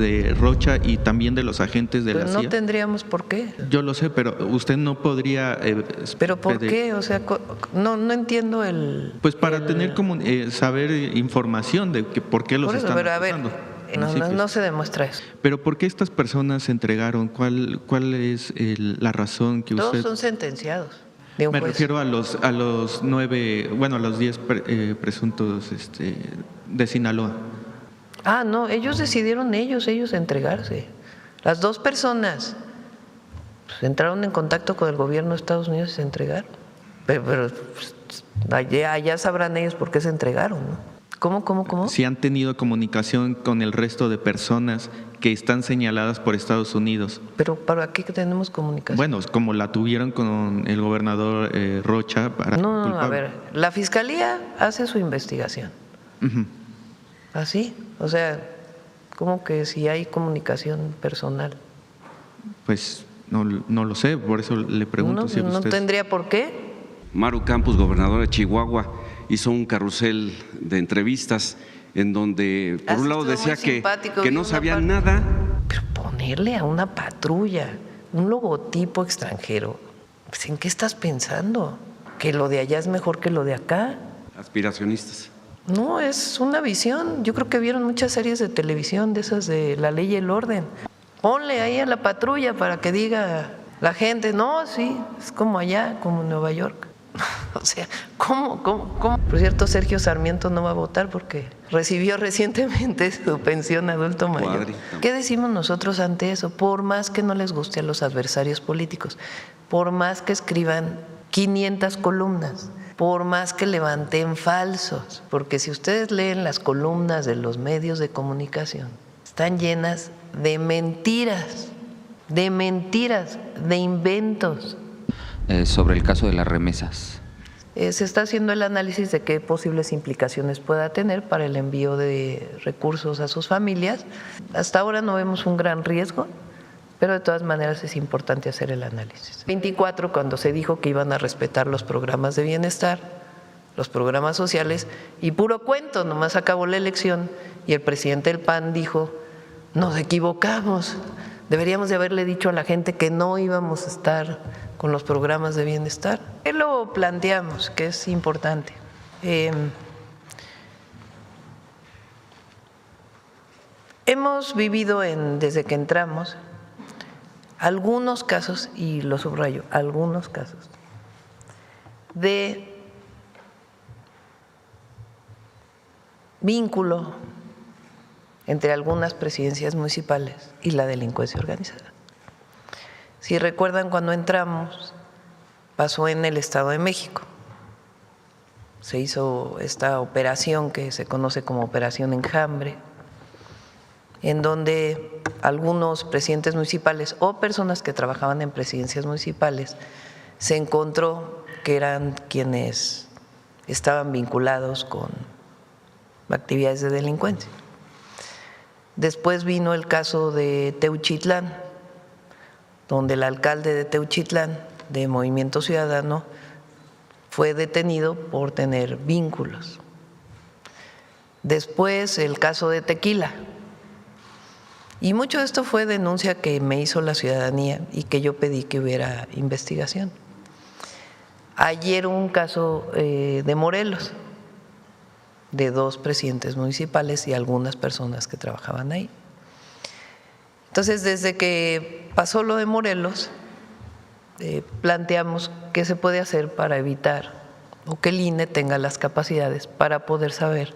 de Rocha y también de los agentes de la CIA. No tendríamos por qué. Yo lo sé, pero usted no podría… ¿Pero por qué? O sea, no entiendo el… Pues para tener saber información de que por qué los están acusando. No se demuestra eso. Pero ¿por qué estas personas se entregaron? ¿Cuál es la razón que usted… Todos son sentenciados. Me refiero a los 9, bueno, a los 10 presuntos de Sinaloa. No, ellos decidieron ellos entregarse. Las dos personas pues, entraron en contacto con el gobierno de Estados Unidos y se entregaron. Pero pues, allá sabrán ellos por qué se entregaron, ¿no? ¿Cómo? Si han tenido comunicación con el resto de personas que están señaladas por Estados Unidos. ¿Pero para qué tenemos comunicación? Bueno, como la tuvieron con el gobernador Rocha. No, a ver, la Fiscalía hace su investigación. Uh-huh. ¿Así? O sea, ¿cómo que si hay comunicación personal? Pues no lo sé, por eso le pregunto si usted… ¿No tendría por qué? Maru Campos, gobernadora de Chihuahua, hizo un carrusel de entrevistas en donde por un lado decía que no sabía nada. Pero ponerle a una patrulla un logotipo extranjero, pues ¿en qué estás pensando? ¿Que lo de allá es mejor que lo de acá? Aspiracionistas. No, es una visión. Yo creo que vieron muchas series de televisión de esas de La Ley y el Orden. Ponle ahí a la patrulla para que diga la gente, no, sí, es como allá, como en Nueva York. O sea, ¿cómo? Por cierto, Sergio Sarmiento no va a votar porque recibió recientemente su pensión adulto mayor. ¿Qué decimos nosotros ante eso? Por más que no les guste a los adversarios políticos, por más que escriban 500 columnas, por más que levanten falsos, porque si ustedes leen las columnas de los medios de comunicación, están llenas de mentiras, de inventos. Sobre el caso de las remesas. Se está haciendo el análisis de qué posibles implicaciones pueda tener para el envío de recursos a sus familias. Hasta ahora no vemos un gran riesgo, pero de todas maneras es importante hacer el análisis. 24, cuando se dijo que iban a respetar los programas de bienestar, los programas sociales, y puro cuento, nomás acabó la elección y el presidente del PAN dijo, nos equivocamos, deberíamos de haberle dicho a la gente que no íbamos a estar con los programas de bienestar. ¿Qué lo planteamos? Que es importante. Hemos vivido desde que entramos algunos casos, y lo subrayo, algunos casos, de vínculo entre algunas presidencias municipales y la delincuencia organizada. Si recuerdan, cuando entramos, pasó en el Estado de México. Se hizo esta operación que se conoce como Operación Enjambre, en donde algunos presidentes municipales o personas que trabajaban en presidencias municipales se encontró que eran quienes estaban vinculados con actividades de delincuencia. Después vino el caso de Teuchitlán, donde el alcalde de Teuchitlán, de Movimiento Ciudadano, fue detenido por tener vínculos. Después el caso de Tequila. Y mucho de esto fue denuncia que me hizo la ciudadanía y que yo pedí que hubiera investigación. Ayer un caso de Morelos, de 2 presidentes municipales y algunas personas que trabajaban ahí. Entonces, desde que pasó lo de Morelos, planteamos qué se puede hacer para evitar o que el INE tenga las capacidades para poder saber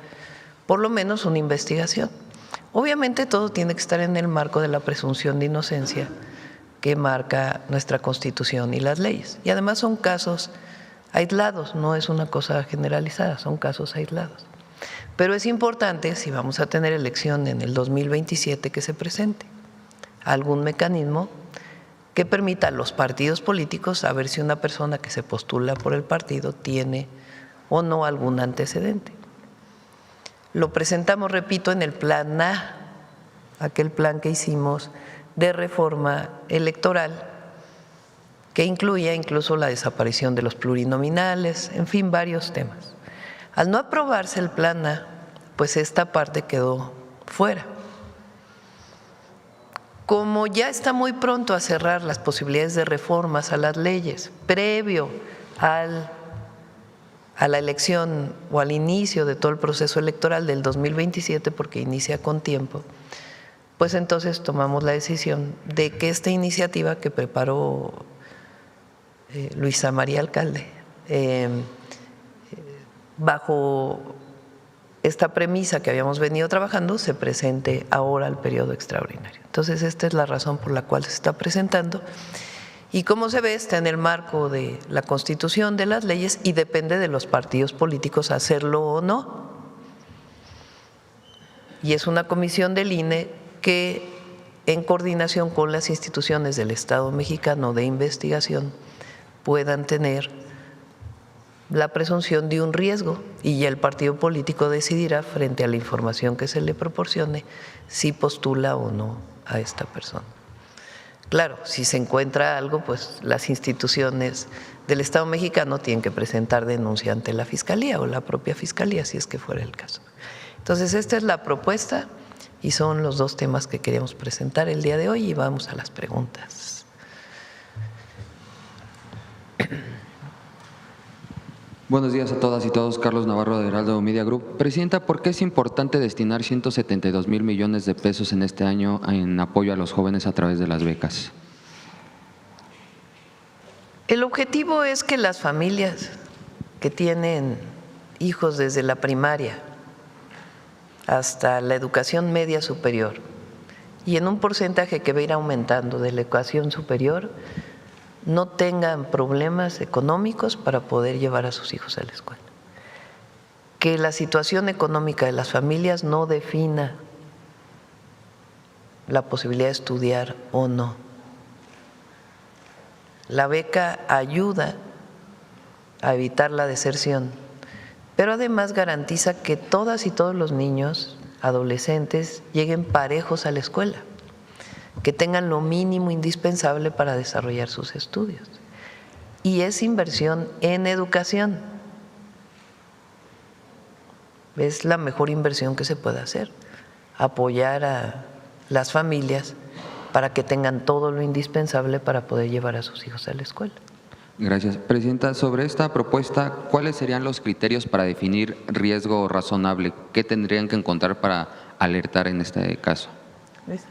por lo menos una investigación. Obviamente todo tiene que estar en el marco de la presunción de inocencia que marca nuestra Constitución y las leyes. Y además son casos aislados, no es una cosa generalizada, son casos aislados. Pero es importante, si vamos a tener elección en el 2027, que se presente algún mecanismo que permita a los partidos políticos saber si una persona que se postula por el partido tiene o no algún antecedente. Lo presentamos, repito, en el plan A, aquel plan que hicimos de reforma electoral, que incluía incluso la desaparición de los plurinominales, en fin, varios temas. Al no aprobarse el plan A, pues esta parte quedó fuera. Como ya está muy pronto a cerrar las posibilidades de reformas a las leyes, previo a la elección o al inicio de todo el proceso electoral del 2027, porque inicia con tiempo, pues entonces tomamos la decisión de que esta iniciativa que preparó Luisa María Alcalde, bajo esta premisa que habíamos venido trabajando, se presente ahora al periodo extraordinario. Entonces, esta es la razón por la cual se está presentando. Y como se ve, está en el marco de la Constitución, de las leyes, y depende de los partidos políticos hacerlo o no. Y es una comisión del INE que, en coordinación con las instituciones del Estado mexicano de investigación, puedan tener la presunción de un riesgo, y ya el partido político decidirá, frente a la información que se le proporcione, si postula o no a esta persona. Claro, si se encuentra algo, pues las instituciones del Estado mexicano tienen que presentar denuncia ante la Fiscalía o la propia Fiscalía, si es que fuera el caso. Entonces, esta es la propuesta y son los dos temas que queríamos presentar el día de hoy, y vamos a las preguntas. Buenos días a todas y todos. Carlos Navarro de Heraldo Media Group. Presidenta, ¿por qué es importante destinar 172,000 millones de pesos en este año en apoyo a los jóvenes a través de las becas? El objetivo es que las familias que tienen hijos desde la primaria hasta la educación media superior, y en un porcentaje que va a ir aumentando de la educación superior, no tengan problemas económicos para poder llevar a sus hijos a la escuela. Que la situación económica de las familias no defina la posibilidad de estudiar o no. La beca ayuda a evitar la deserción, pero además garantiza que todas y todos los niños, adolescentes, lleguen parejos a la escuela, que tengan lo mínimo indispensable para desarrollar sus estudios. Y es inversión en educación. Es la mejor inversión que se puede hacer, apoyar a las familias para que tengan todo lo indispensable para poder llevar a sus hijos a la escuela. Gracias. Presidenta, sobre esta propuesta, ¿cuáles serían los criterios para definir riesgo razonable? ¿Qué tendrían que encontrar para alertar en este caso? ¿Ves?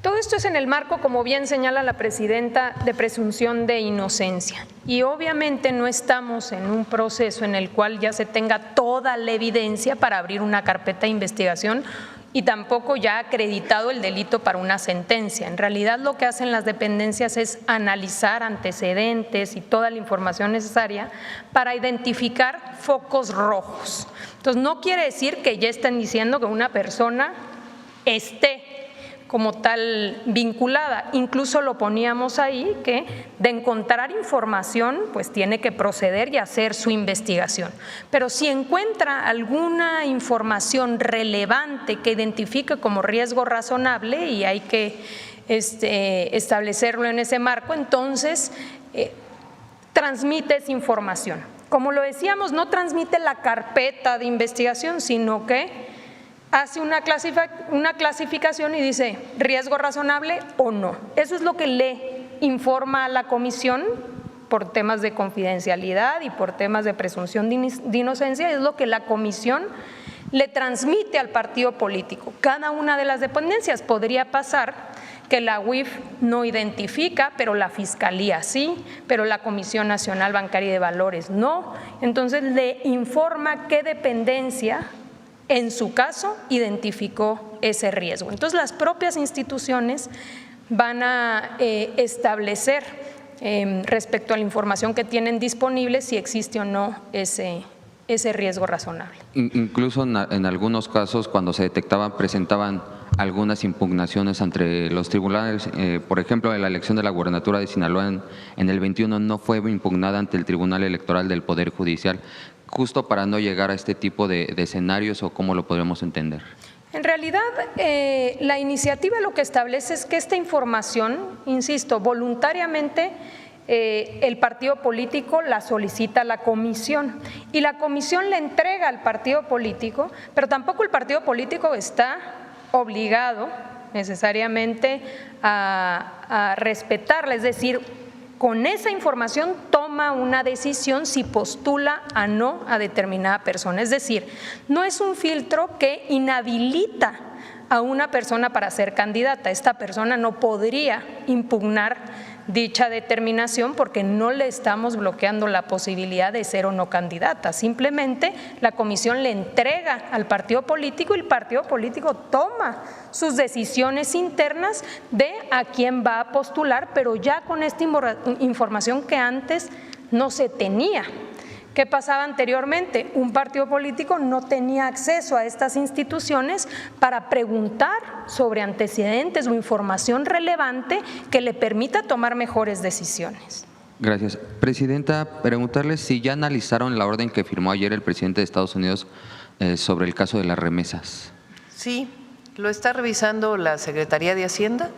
Todo esto es en el marco, como bien señala la presidenta, de presunción de inocencia. Y obviamente no estamos en un proceso en el cual ya se tenga toda la evidencia para abrir una carpeta de investigación y tampoco ya acreditado el delito para una sentencia. En realidad lo que hacen las dependencias es analizar antecedentes y toda la información necesaria para identificar focos rojos. Entonces no quiere decir que ya estén diciendo que una persona esté como tal vinculada, incluso lo poníamos ahí, que de encontrar información pues tiene que proceder y hacer su investigación, pero si encuentra alguna información relevante que identifique como riesgo razonable y hay que establecerlo en ese marco, entonces transmite esa información. Como lo decíamos, no transmite la carpeta de investigación, sino que hace una clasificación y dice riesgo razonable o no. Eso es lo que le informa a la comisión por temas de confidencialidad y por temas de presunción de inocencia, es lo que la comisión le transmite al partido político. Cada una de las dependencias podría pasar que la UIF no identifica, pero la Fiscalía sí, pero la Comisión Nacional Bancaria y de Valores no. Entonces le informa qué dependencia en su caso identificó ese riesgo. Entonces las propias instituciones van a establecer respecto a la información que tienen disponible si existe o no ese riesgo razonable. Incluso en algunos casos, cuando se detectaban, presentaban algunas impugnaciones ante los tribunales. Por ejemplo, en la elección de la gubernatura de Sinaloa en el 21 no fue impugnada ante el Tribunal Electoral del Poder Judicial, justo para no llegar a este tipo de escenarios, o cómo lo podremos entender. En realidad, la iniciativa lo que establece es que esta información, insisto, voluntariamente el partido político la solicita a la comisión y la comisión le entrega al partido político, pero tampoco el partido político está obligado necesariamente a respetarla, es decir, con esa información toma una decisión si postula o no a determinada persona. Es decir, no es un filtro que inhabilita a una persona para ser candidata. Esta persona no podría impugnar dicha determinación porque no le estamos bloqueando la posibilidad de ser o no candidata. Simplemente la comisión le entrega al partido político y el partido político toma sus decisiones internas de a quién va a postular, pero ya con esta información que antes no se tenía. ¿Qué pasaba anteriormente? Un partido político no tenía acceso a estas instituciones para preguntar sobre antecedentes o información relevante que le permita tomar mejores decisiones. Gracias. Presidenta, preguntarle si ya analizaron la orden que firmó ayer el presidente de Estados Unidos sobre el caso de las remesas. Sí, lo está revisando la Secretaría de Hacienda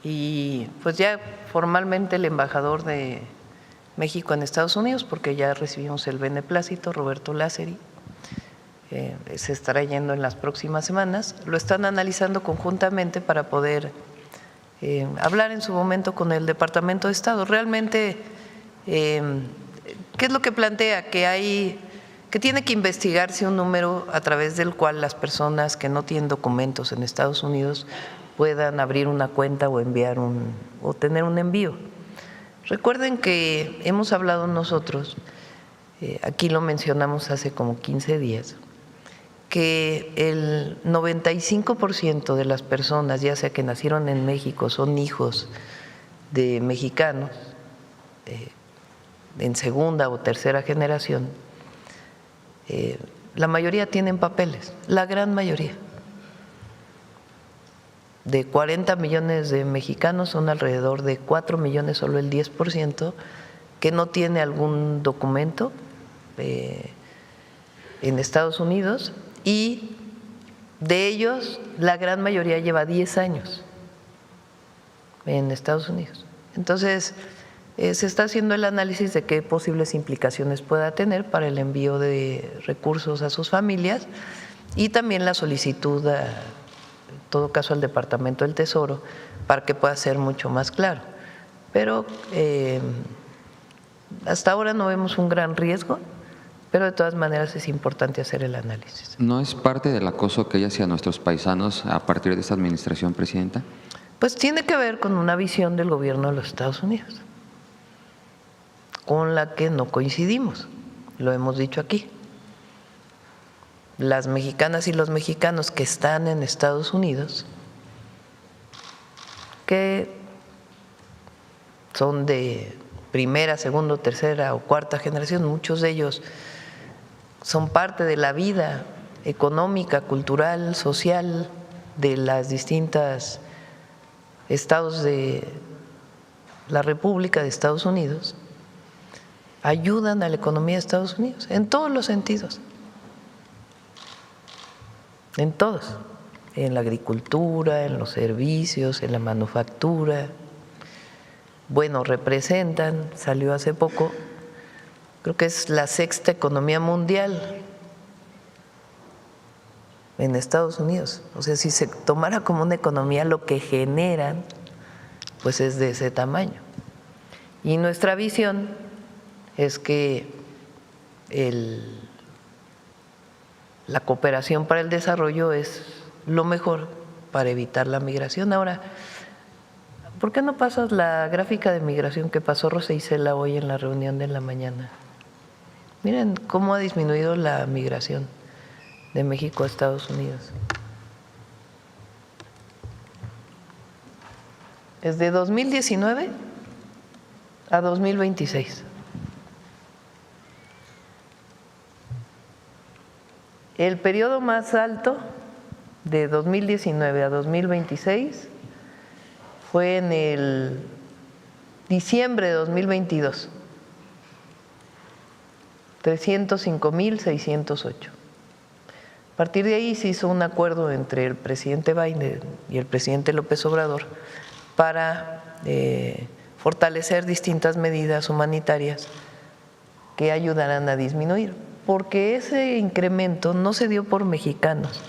y pues ya formalmente el embajador de México en Estados Unidos, porque ya recibimos el beneplácito, Roberto Lázari, se estará yendo en las próximas semanas. Lo están analizando conjuntamente para poder hablar en su momento con el Departamento de Estado. Realmente, ¿qué es lo que plantea? Que tiene que investigarse un número a través del cual las personas que no tienen documentos en Estados Unidos puedan abrir una cuenta o enviar o tener un envío. Recuerden que hemos hablado nosotros, aquí lo mencionamos hace como 15 días, que el 95% de las personas, ya sea que nacieron en México, son hijos de mexicanos en segunda o tercera generación, la mayoría tienen papeles, la gran mayoría. De 40 millones de mexicanos son alrededor de 4 millones, solo el 10%, que no tiene algún documento en Estados Unidos, y de ellos la gran mayoría lleva 10 años en Estados Unidos. Entonces, se está haciendo el análisis de qué posibles implicaciones pueda tener para el envío de recursos a sus familias y también la solicitud en todo caso al Departamento del Tesoro para que pueda ser mucho más claro. Pero hasta ahora no vemos un gran riesgo, pero de todas maneras es importante hacer el análisis. ¿No es parte del acoso que hay hacia nuestros paisanos a partir de esta administración, Presidenta? Pues tiene que ver con una visión del gobierno de los Estados Unidos, con la que no coincidimos, lo hemos dicho aquí. Las mexicanas y los mexicanos que están en Estados Unidos, que son de primera, segunda, tercera o cuarta generación, muchos de ellos son parte de la vida económica, cultural, social de las distintas estados de la República de Estados Unidos, ayudan a la economía de Estados Unidos en todos los sentidos. En todos, en la agricultura, en los servicios, en la manufactura. Bueno, representan, salió hace poco, creo que es la sexta economía mundial en Estados Unidos. O sea, si se tomara como una economía lo que generan, pues es de ese tamaño. Y nuestra visión es que la cooperación para el desarrollo es lo mejor para evitar la migración. Ahora, ¿por qué no pasas la gráfica de migración que pasó Rosa Isela hoy en la reunión de la mañana? Miren cómo ha disminuido la migración de México a Estados Unidos. Desde 2019 a 2026. El periodo más alto de 2019 a 2026 fue en el diciembre de 2022, 305.608. A partir de ahí se hizo un acuerdo entre el presidente Biden y el presidente López Obrador para fortalecer distintas medidas humanitarias que ayudarán a disminuir, porque ese incremento no se dio por mexicanos,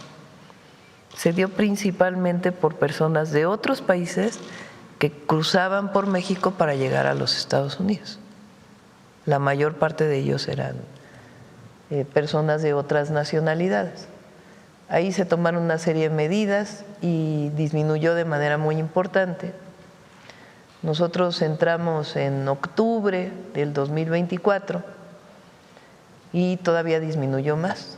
se dio principalmente por personas de otros países que cruzaban por México para llegar a los Estados Unidos. La mayor parte de ellos eran personas de otras nacionalidades. Ahí se tomaron una serie de medidas y disminuyó de manera muy importante. Nosotros entramos en octubre del 2024 y todavía disminuyó más.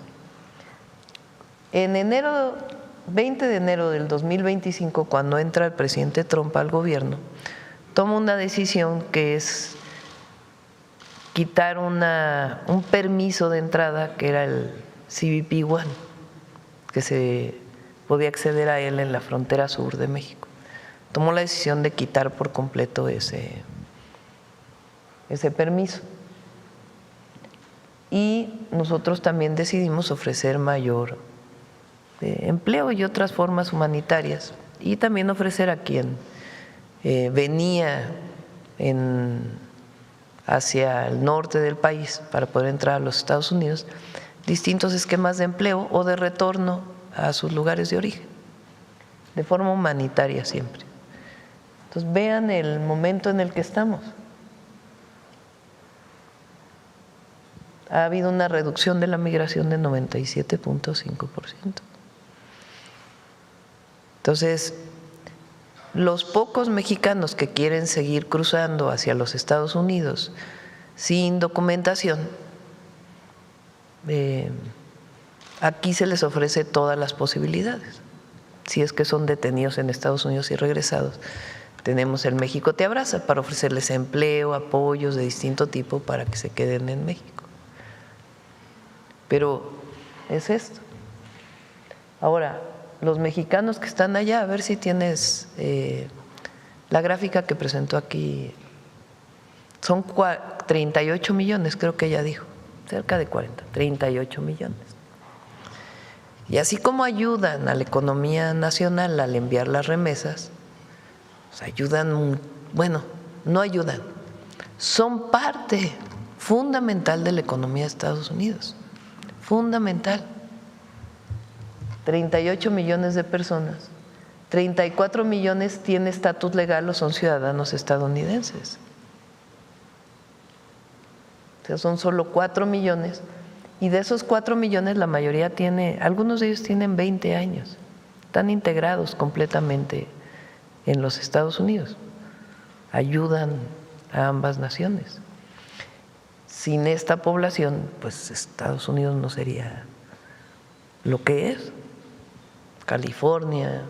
En 20 de enero del 2025, cuando entra el presidente Trump al gobierno, toma una decisión que es quitar un permiso de entrada que era el CBP-1, que se podía acceder a él en la frontera sur de México. Tomó la decisión de quitar por completo ese permiso. Y nosotros también decidimos ofrecer mayor empleo y otras formas humanitarias, y también ofrecer a quien venía hacia el norte del país para poder entrar a los Estados Unidos distintos esquemas de empleo o de retorno a sus lugares de origen, de forma humanitaria siempre. Entonces vean el momento en el que estamos. Ha habido una reducción de la migración de 97.5%. Entonces, los pocos mexicanos que quieren seguir cruzando hacia los Estados Unidos sin documentación, aquí se les ofrece todas las posibilidades. Si es que son detenidos en Estados Unidos y regresados, tenemos el México Te Abraza para ofrecerles empleo, apoyos de distinto tipo para que se queden en México. Pero es esto. Ahora, los mexicanos que están allá, a ver si tienes la gráfica que presentó aquí, son 38 millones, creo que ella dijo, cerca de 40, 38 millones. Y así como ayudan a la economía nacional al enviar las remesas, pues ayudan, bueno, no ayudan, son parte fundamental de la economía de Estados Unidos, fundamental. 38 millones de personas, 34 millones tienen estatus legal o son ciudadanos estadounidenses. O sea, son solo 4 millones, y de esos 4 millones la mayoría algunos de ellos tienen 20 años, están integrados completamente en los Estados Unidos, ayudan a ambas naciones. Sin esta población, pues Estados Unidos no sería lo que es. California,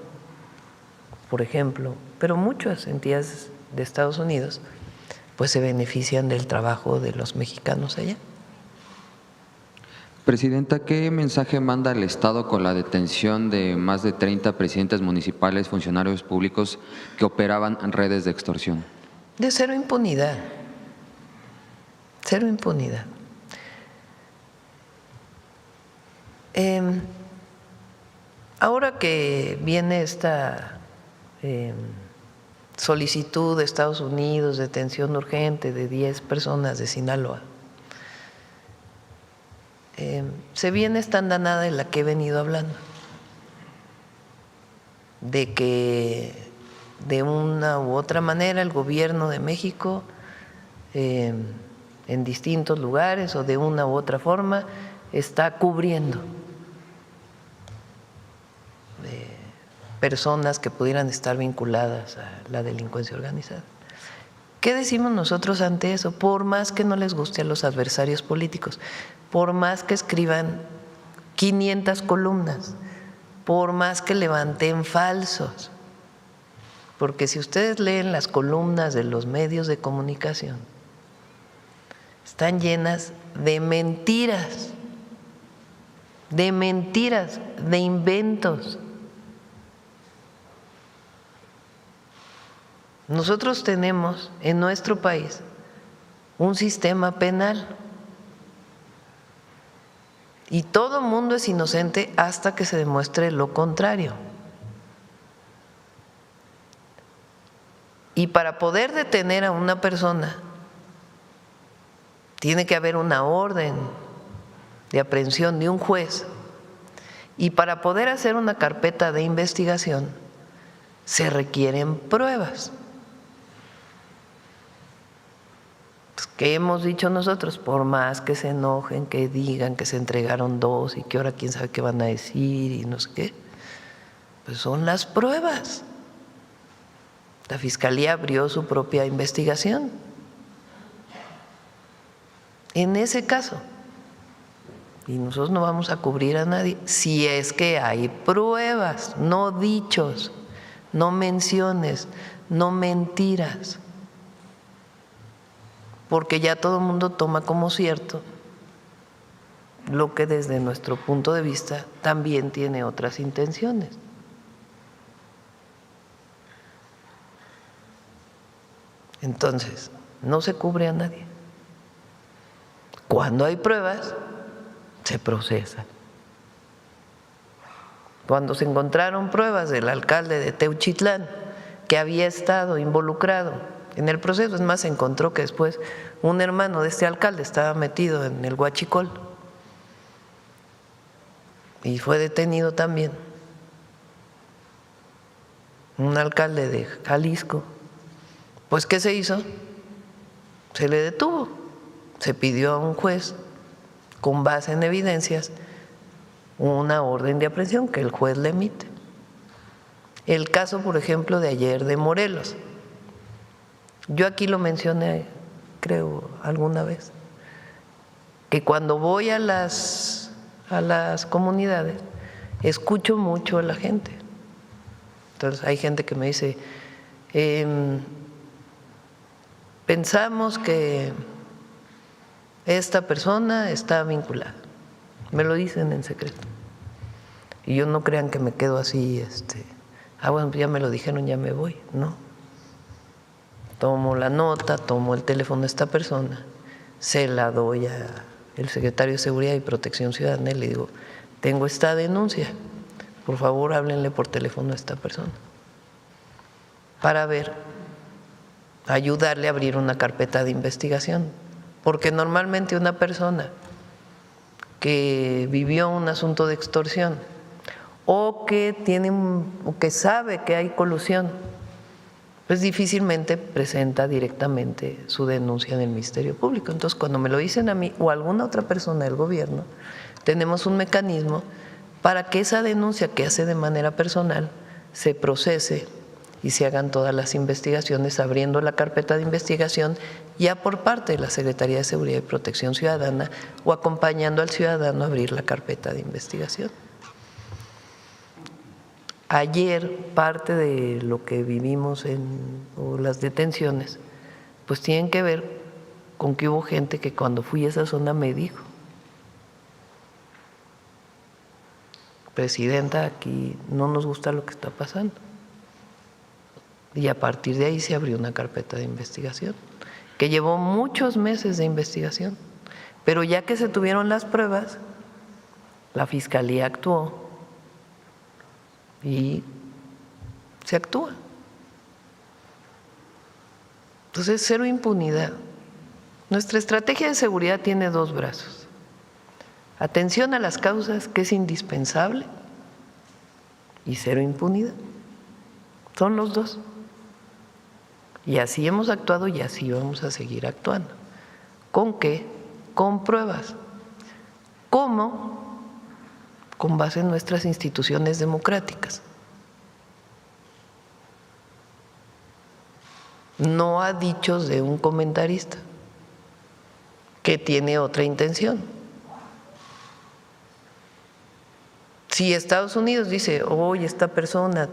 por ejemplo, pero muchas entidades de Estados Unidos pues se benefician del trabajo de los mexicanos allá. Presidenta, ¿qué mensaje manda el Estado con la detención de más de 30 presidentes municipales, funcionarios públicos que operaban en redes de extorsión? De cero impunidad, cero impunidad. Ahora que viene esta solicitud de Estados Unidos de detención urgente de 10 personas de Sinaloa, se viene esta andanada en la que he venido hablando, de que de una u otra manera el gobierno de México en distintos lugares o de una u otra forma está cubriendo personas que pudieran estar vinculadas a la delincuencia organizada. ¿Qué decimos nosotros ante eso? Por más que no les guste a los adversarios políticos, por más que escriban 500 columnas, por más que levanten falsos, porque si ustedes leen las columnas de los medios de comunicación, están llenas de mentiras, de inventos. Nosotros tenemos en nuestro país un sistema penal y todo mundo es inocente hasta que se demuestre lo contrario. Y para poder detener a una persona, tiene que haber una orden de aprehensión de un juez. Y para poder hacer una carpeta de investigación, se requieren pruebas. ¿Qué hemos dicho nosotros? Por más que se enojen, que digan que se entregaron 2 y que ahora quién sabe qué van a decir y no sé qué, pues son las pruebas. La Fiscalía abrió su propia investigación. En ese caso, y nosotros no vamos a cubrir a nadie si es que hay pruebas, no dichos, no menciones, no mentiras. Porque ya todo el mundo toma como cierto lo que desde nuestro punto de vista también tiene otras intenciones. Entonces, no se cubre a nadie. Cuando hay pruebas, se procesa. Cuando se encontraron pruebas del alcalde de Teuchitlán que había estado involucrado en el proceso, es más, se encontró que después un hermano de este alcalde estaba metido en el huachicol y fue detenido también. Un alcalde de Jalisco. Pues, ¿qué se hizo? Se le detuvo, se pidió a un juez, con base en evidencias, una orden de aprehensión que el juez le emite. El caso, por ejemplo, de ayer de Morelos. Yo aquí lo mencioné, creo, alguna vez, que cuando voy a las comunidades, escucho mucho a la gente. Entonces, hay gente que me dice, pensamos que esta persona está vinculada. Me lo dicen en secreto. Y yo no crean que me quedo así, bueno, ya me lo dijeron, ya me voy. No. Tomo la nota, tomo el teléfono de esta persona, se la doy al secretario de Seguridad y Protección Ciudadana y le digo, tengo esta denuncia, por favor háblenle por teléfono a esta persona para ver, ayudarle a abrir una carpeta de investigación, porque normalmente una persona que vivió un asunto de extorsión o que sabe que hay colusión, pues difícilmente presenta directamente su denuncia en el Ministerio Público. Entonces, cuando me lo dicen a mí o a alguna otra persona del gobierno, tenemos un mecanismo para que esa denuncia que hace de manera personal se procese y se hagan todas las investigaciones, abriendo la carpeta de investigación ya por parte de la Secretaría de Seguridad y Protección Ciudadana o acompañando al ciudadano a abrir la carpeta de investigación. Ayer parte de lo que vivimos o las detenciones, pues tienen que ver con que hubo gente que cuando fui a esa zona me dijo, presidenta, aquí no nos gusta lo que está pasando. Y a partir de ahí se abrió una carpeta de investigación, que llevó muchos meses de investigación, pero ya que se tuvieron las pruebas, la Fiscalía actuó y se actúa. Entonces, cero impunidad. Nuestra estrategia de seguridad tiene 2 brazos. Atención a las causas, que es indispensable, y cero impunidad. Son los 2. Y así hemos actuado y así vamos a seguir actuando. ¿Con qué? Con pruebas. ¿Cómo? Con base en nuestras instituciones democráticas. No a dichos de un comentarista que tiene otra intención. Si Estados Unidos dice, oye, esta persona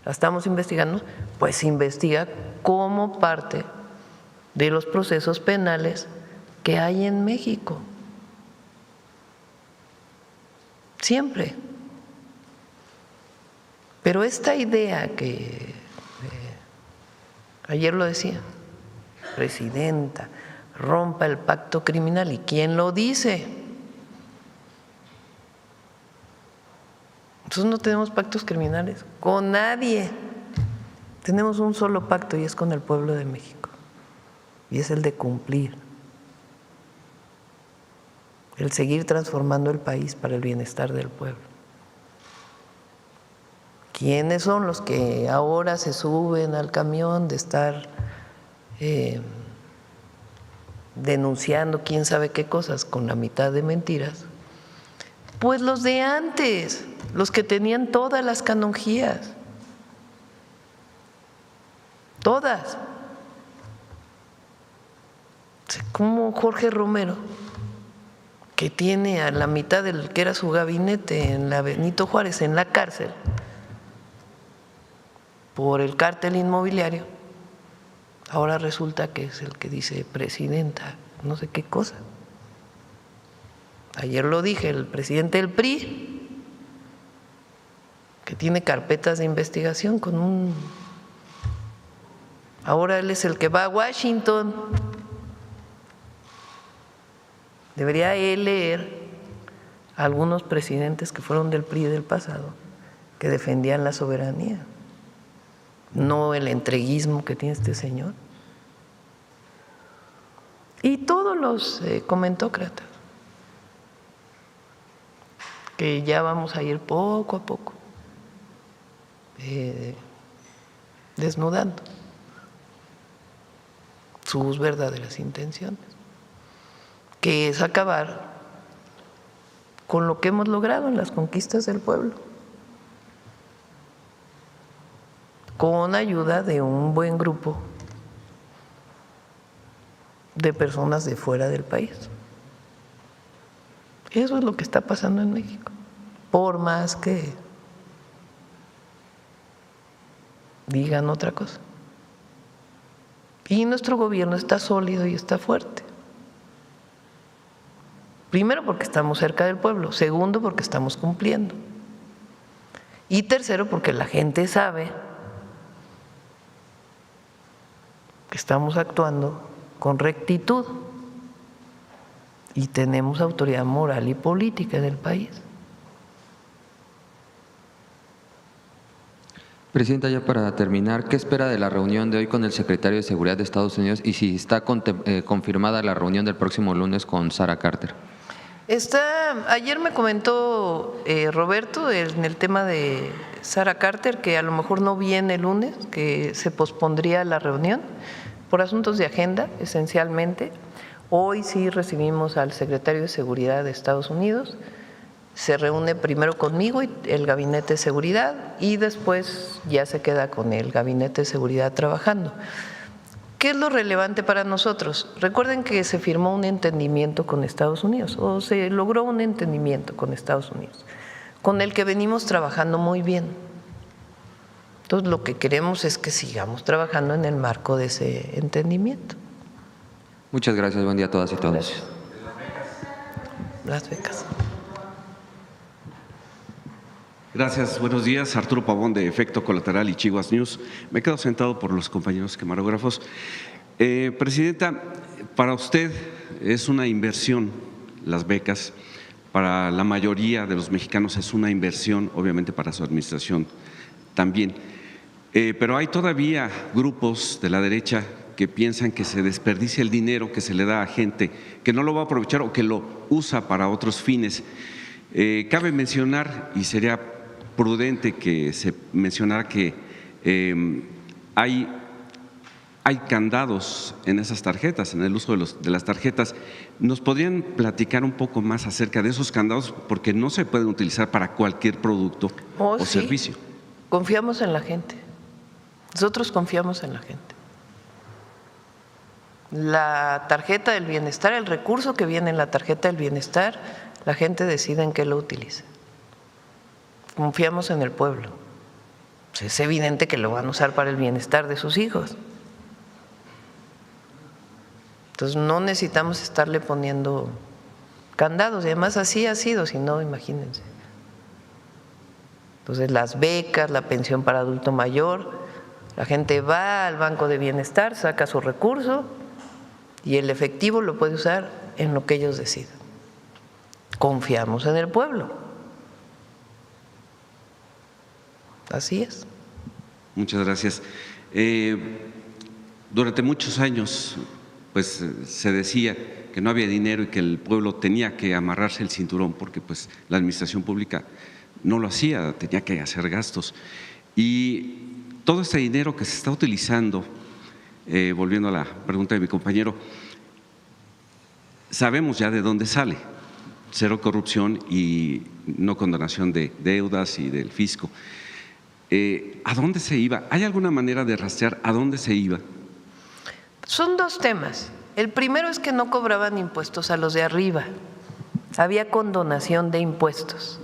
la estamos investigando, pues se investiga como parte de los procesos penales que hay en México. Siempre. Pero esta idea que ayer lo decía, presidenta, rompa el pacto criminal. ¿Y quién lo dice? Nosotros no tenemos pactos criminales con nadie. Tenemos un solo pacto y es con el pueblo de México. Y es el de cumplir. El seguir transformando el país para el bienestar del pueblo. ¿Quiénes son los que ahora se suben al camión de estar denunciando quién sabe qué cosas con la mitad de mentiras? Pues los de antes, los que tenían todas las canonjías, todas. Como Jorge Romero, que tiene a la mitad del que era su gabinete en la Benito Juárez, en la cárcel, por el cártel inmobiliario, ahora resulta que es el que dice presidenta, no sé qué cosa. Ayer lo dije, el presidente del PRI, que tiene carpetas de investigación con un… Ahora él es el que va a Washington. Debería él leer a algunos presidentes que fueron del PRI del pasado, que defendían la soberanía, no el entreguismo que tiene este señor. Y todos los comentócratas, que ya vamos a ir poco a poco desnudando sus verdaderas intenciones, que es acabar con lo que hemos logrado en las conquistas del pueblo, con ayuda de un buen grupo de personas de fuera del país. Eso es lo que está pasando en México, por más que digan otra cosa. Y nuestro gobierno está sólido y está fuerte. Primero, porque estamos cerca del pueblo. Segundo, porque estamos cumpliendo. Y tercero, porque la gente sabe que estamos actuando con rectitud y tenemos autoridad moral y política en el país. Presidenta, ya para terminar, ¿qué espera de la reunión de hoy con el secretario de Seguridad de Estados Unidos y si está confirmada la reunión del próximo lunes con Sara Carter? Ayer me comentó Roberto en el tema de Sara Carter que a lo mejor no viene el lunes, que se pospondría la reunión por asuntos de agenda esencialmente. Hoy sí recibimos al secretario de Seguridad de Estados Unidos, se reúne primero conmigo y el Gabinete de Seguridad y después ya se queda con el Gabinete de Seguridad trabajando. ¿Qué es lo relevante para nosotros? Recuerden que se firmó un entendimiento con Estados Unidos, o se logró un entendimiento con Estados Unidos, con el que venimos trabajando muy bien. Entonces, lo que queremos es que sigamos trabajando en el marco de ese entendimiento. Muchas gracias, buen día a todas y todos. Gracias. Las becas. Gracias, buenos días. Arturo Pavón de Efecto Colateral y Chihuas News. Me quedo sentado por los compañeros camarógrafos. Presidenta, para usted es una inversión las becas, para la mayoría de los mexicanos es una inversión, obviamente para su administración también. Pero hay todavía grupos de la derecha que piensan que se desperdicia el dinero que se le da a gente que no lo va a aprovechar o que lo usa para otros fines. Cabe mencionar, y sería prudente que se mencionara que hay candados en esas tarjetas, en el uso de las tarjetas. ¿Nos podrían platicar un poco más acerca de esos candados? Porque no se pueden utilizar para cualquier producto o servicio. Confiamos en la gente. Nosotros confiamos en la gente. La tarjeta del bienestar, el recurso que viene en la tarjeta del bienestar, la gente decide en qué lo utiliza. Confiamos en el pueblo. Es evidente que lo van a usar para el bienestar de sus hijos. Entonces no necesitamos estarle poniendo candados, y además así ha sido, si no, imagínense. Entonces las becas, la pensión para adulto mayor, la gente va al banco de bienestar, saca su recurso y el efectivo lo puede usar en lo que ellos decidan. Confiamos en el pueblo. Así es. Muchas gracias. Durante muchos años pues se decía que no había dinero y que el pueblo tenía que amarrarse el cinturón porque pues la administración pública no lo hacía, tenía que hacer gastos. Y todo este dinero que se está utilizando, volviendo a la pregunta de mi compañero, sabemos ya de dónde sale: cero corrupción y no condonación de deudas y del fisco. ¿A dónde se iba? ¿Hay alguna manera de rastrear a dónde se iba? Son dos temas. El primero es que no cobraban impuestos a los de arriba, había condonación de impuestos.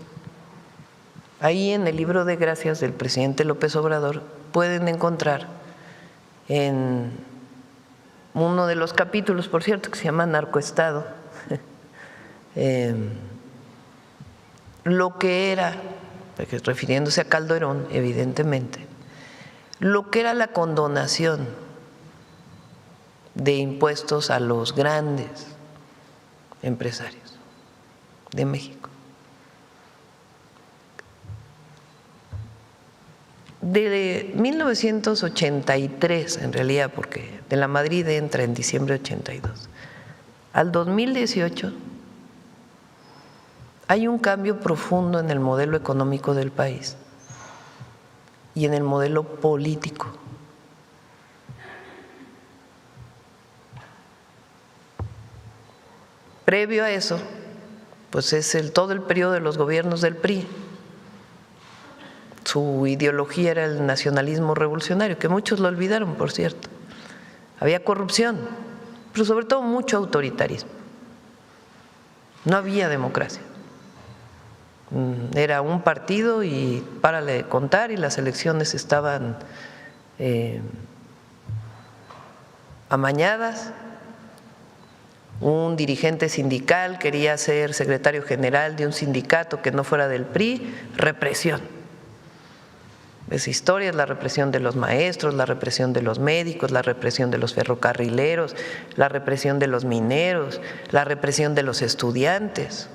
Ahí en el libro de gracias del presidente López Obrador pueden encontrar en uno de los capítulos, por cierto, que se llama Narcoestado, lo que era, refiriéndose a Calderón, evidentemente, lo que era la condonación de impuestos a los grandes empresarios de México. De 1983, en realidad, porque de la Madrid entra en diciembre de 82, al 2018 hay un cambio profundo en el modelo económico del país y en el modelo político. Previo a eso, pues es todo el periodo de los gobiernos del PRI. Su ideología era el nacionalismo revolucionario, que muchos lo olvidaron, por cierto. Había corrupción, pero sobre todo mucho autoritarismo. No había democracia. Era un partido y párale de contar, y las elecciones estaban amañadas. Un dirigente sindical quería ser secretario general de un sindicato que no fuera del PRI, represión. Esa historia es la represión de los maestros, la represión de los médicos, la represión de los ferrocarrileros, la represión de los mineros, la represión de los estudiantes.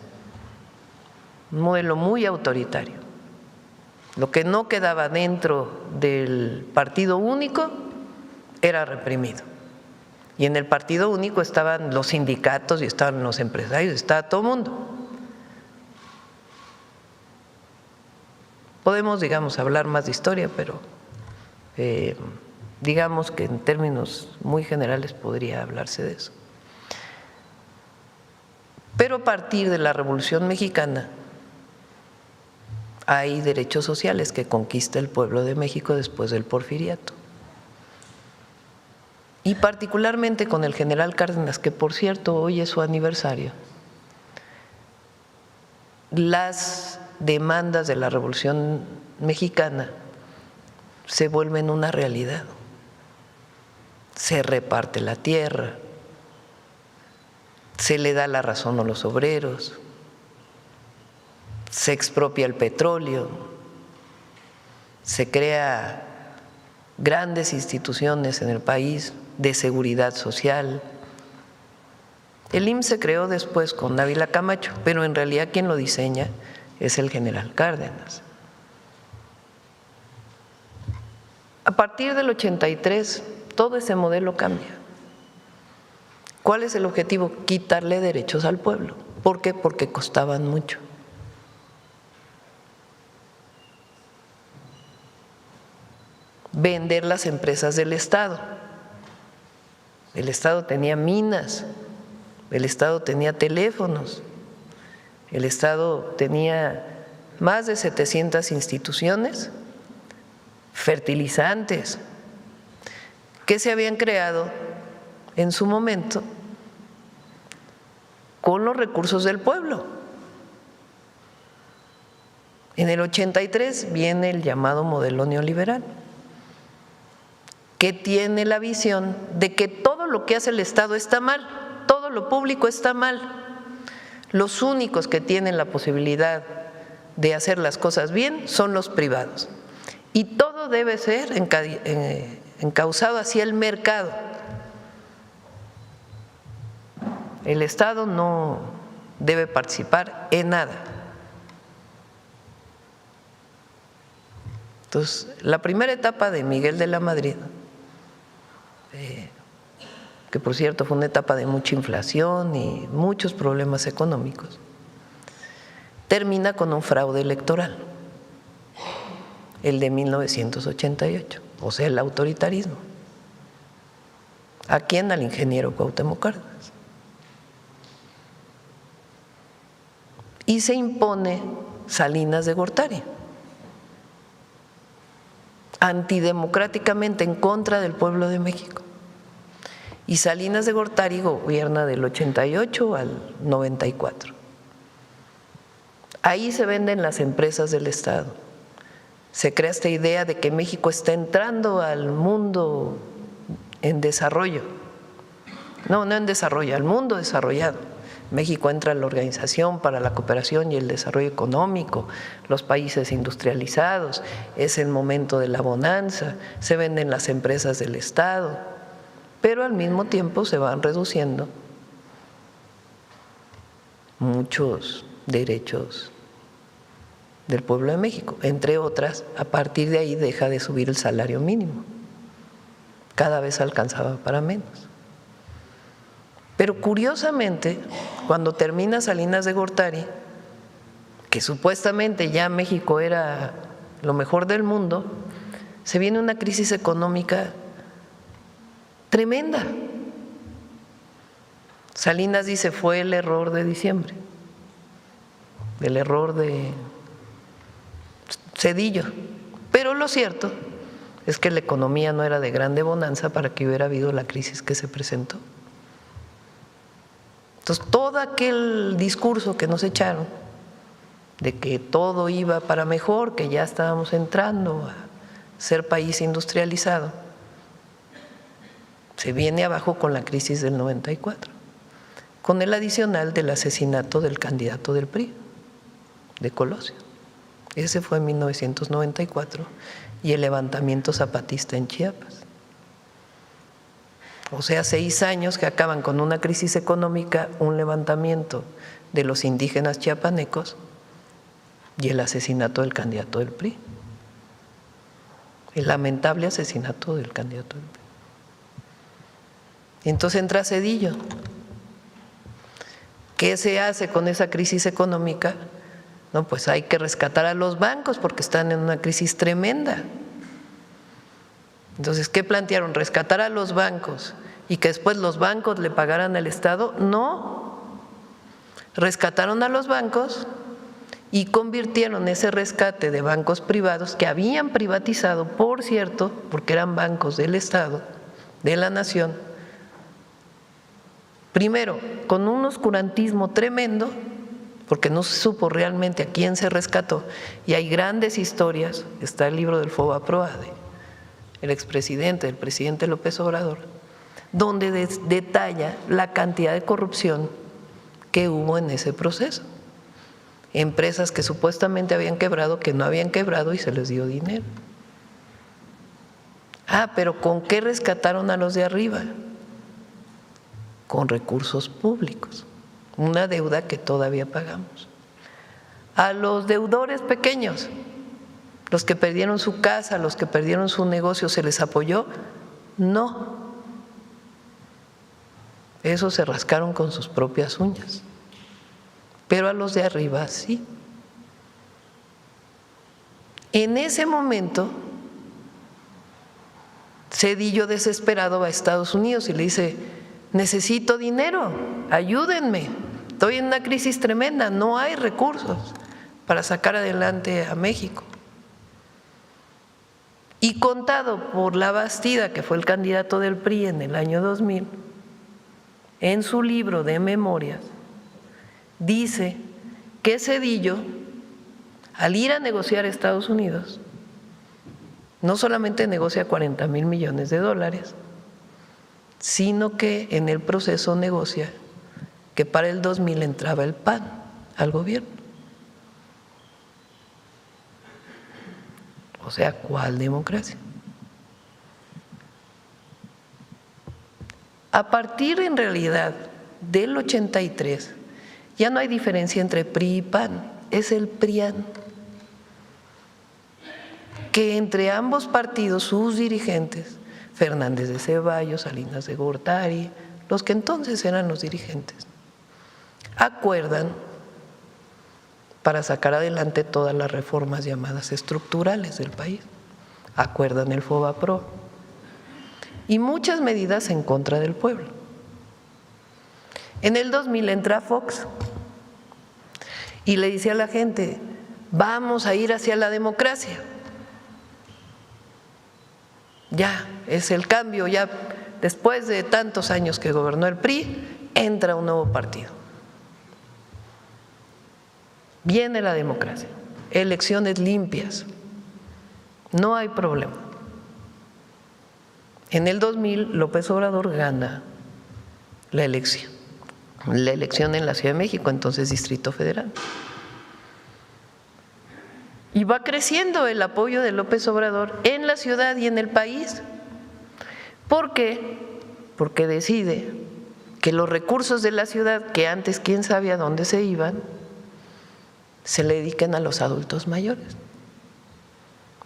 Un modelo muy autoritario. Lo que no quedaba dentro del partido único era reprimido. Y en el partido único estaban los sindicatos y estaban los empresarios, estaba todo el mundo. Podemos, digamos, hablar más de historia, pero digamos que en términos muy generales podría hablarse de eso. Pero a partir de la Revolución Mexicana hay derechos sociales que conquista el pueblo de México después del Porfiriato. Y particularmente con el general Cárdenas, que por cierto hoy es su aniversario, las demandas de la Revolución Mexicana se vuelven una realidad. Se reparte la tierra, se le da la razón a los obreros, se expropia el petróleo, se crea grandes instituciones en el país de seguridad social. El IMSS se creó después con Ávila Camacho, pero en realidad quien lo diseña es el general Cárdenas. A partir del 83, todo ese modelo cambia. ¿Cuál es el objetivo? Quitarle derechos al pueblo. ¿Por qué? Porque costaban mucho. Vender las empresas del Estado. El Estado tenía minas, el Estado tenía teléfonos, el Estado tenía más de 700 instituciones, fertilizantes, que se habían creado en su momento con los recursos del pueblo. En el 83 viene el llamado modelo neoliberal, que tiene la visión de que todo lo que hace el Estado está mal, todo lo público está mal. Los únicos que tienen la posibilidad de hacer las cosas bien son los privados. Y todo debe ser encauzado hacia el mercado. El Estado no debe participar en nada. Entonces, la primera etapa de Miguel de la Madrid que por cierto fue una etapa de mucha inflación y muchos problemas económicos, termina con un fraude electoral, el de 1988, o sea, el autoritarismo. ¿A quién? Al ingeniero Cuauhtémoc Cárdenas. Y se impone Salinas de Gortari, antidemocráticamente en contra del pueblo de México. Y Salinas de Gortari gobierna del 88 al 94. Ahí se venden las empresas del Estado. Se crea esta idea de que México está entrando al mundo en desarrollo. No en desarrollo, al mundo desarrollado. México entra a la Organización para la Cooperación y el Desarrollo Económico, los países industrializados, es el momento de la bonanza, se venden las empresas del Estado, pero al mismo tiempo se van reduciendo muchos derechos del pueblo de México. Entre otras, a partir de ahí deja de subir el salario mínimo, cada vez alcanzaba para menos. Pero curiosamente, cuando termina Salinas de Gortari, que supuestamente ya México era lo mejor del mundo, se viene una crisis económica tremenda. Salinas dice, fue el error de diciembre, el error de Zedillo. Pero lo cierto es que la economía no era de grande bonanza para que hubiera habido la crisis que se presentó. Entonces, todo aquel discurso que nos echaron de que todo iba para mejor, que ya estábamos entrando a ser país industrializado, se viene abajo con la crisis del 94, con el adicional del asesinato del candidato del PRI, de Colosio. Ese fue en 1994, y el levantamiento zapatista en Chiapas. O sea, 6 años que acaban con una crisis económica, un levantamiento de los indígenas chiapanecos y el asesinato del candidato del PRI. El lamentable asesinato del candidato del PRI. Entonces entra Zedillo. ¿Qué se hace con esa crisis económica? No, pues hay que rescatar a los bancos porque están en una crisis tremenda. Entonces, ¿qué plantearon? ¿Rescatar a los bancos y que después los bancos le pagaran al Estado? No. Rescataron a los bancos y convirtieron ese rescate de bancos privados que habían privatizado, por cierto, porque eran bancos del Estado, de la nación, primero, con un oscurantismo tremendo, porque no se supo realmente a quién se rescató, y hay grandes historias, está el libro del Fobaproa, el expresidente, el presidente López Obrador, donde detalla la cantidad de corrupción que hubo en ese proceso. Empresas que supuestamente habían quebrado, que no habían quebrado y se les dio dinero. Pero ¿con qué rescataron a los de arriba? Con recursos públicos, una deuda que todavía pagamos. A los deudores pequeños, los que perdieron su casa, los que perdieron su negocio, ¿se les apoyó? No. Esos se rascaron con sus propias uñas. Pero a los de arriba sí. En ese momento, Zedillo desesperado va a Estados Unidos y le dice: necesito dinero, ayúdenme, estoy en una crisis tremenda, no hay recursos para sacar adelante a México. Y contado por Labastida, que fue el candidato del PRI en el año 2000, en su libro de memorias, dice que Zedillo, al ir a negociar a Estados Unidos, no solamente negocia 40,000 millones de dólares, sino que en el proceso negocia que para el 2000 entraba el PAN al gobierno. O sea, ¿cuál democracia? A partir en realidad del 83 ya no hay diferencia entre PRI y PAN, es el PRIAN, que entre ambos partidos, sus dirigentes, Fernández de Ceballos, Salinas de Gortari, los que entonces eran los dirigentes, acuerdan para sacar adelante todas las reformas llamadas estructurales del país. Acuerdan el FOBAPROA y muchas medidas en contra del pueblo. En el 2000 entra Fox y le dice a la gente, vamos a ir hacia la democracia. Ya, es el cambio, ya después de tantos años que gobernó el PRI, entra un nuevo partido. Viene la democracia, elecciones limpias, no hay problema. En el 2000 López Obrador gana la elección en la Ciudad de México, entonces Distrito Federal. Y va creciendo el apoyo de López Obrador en la ciudad y en el país. ¿Por qué? Porque decide que los recursos de la ciudad, que antes quién sabe a dónde se iban, se le dediquen a los adultos mayores.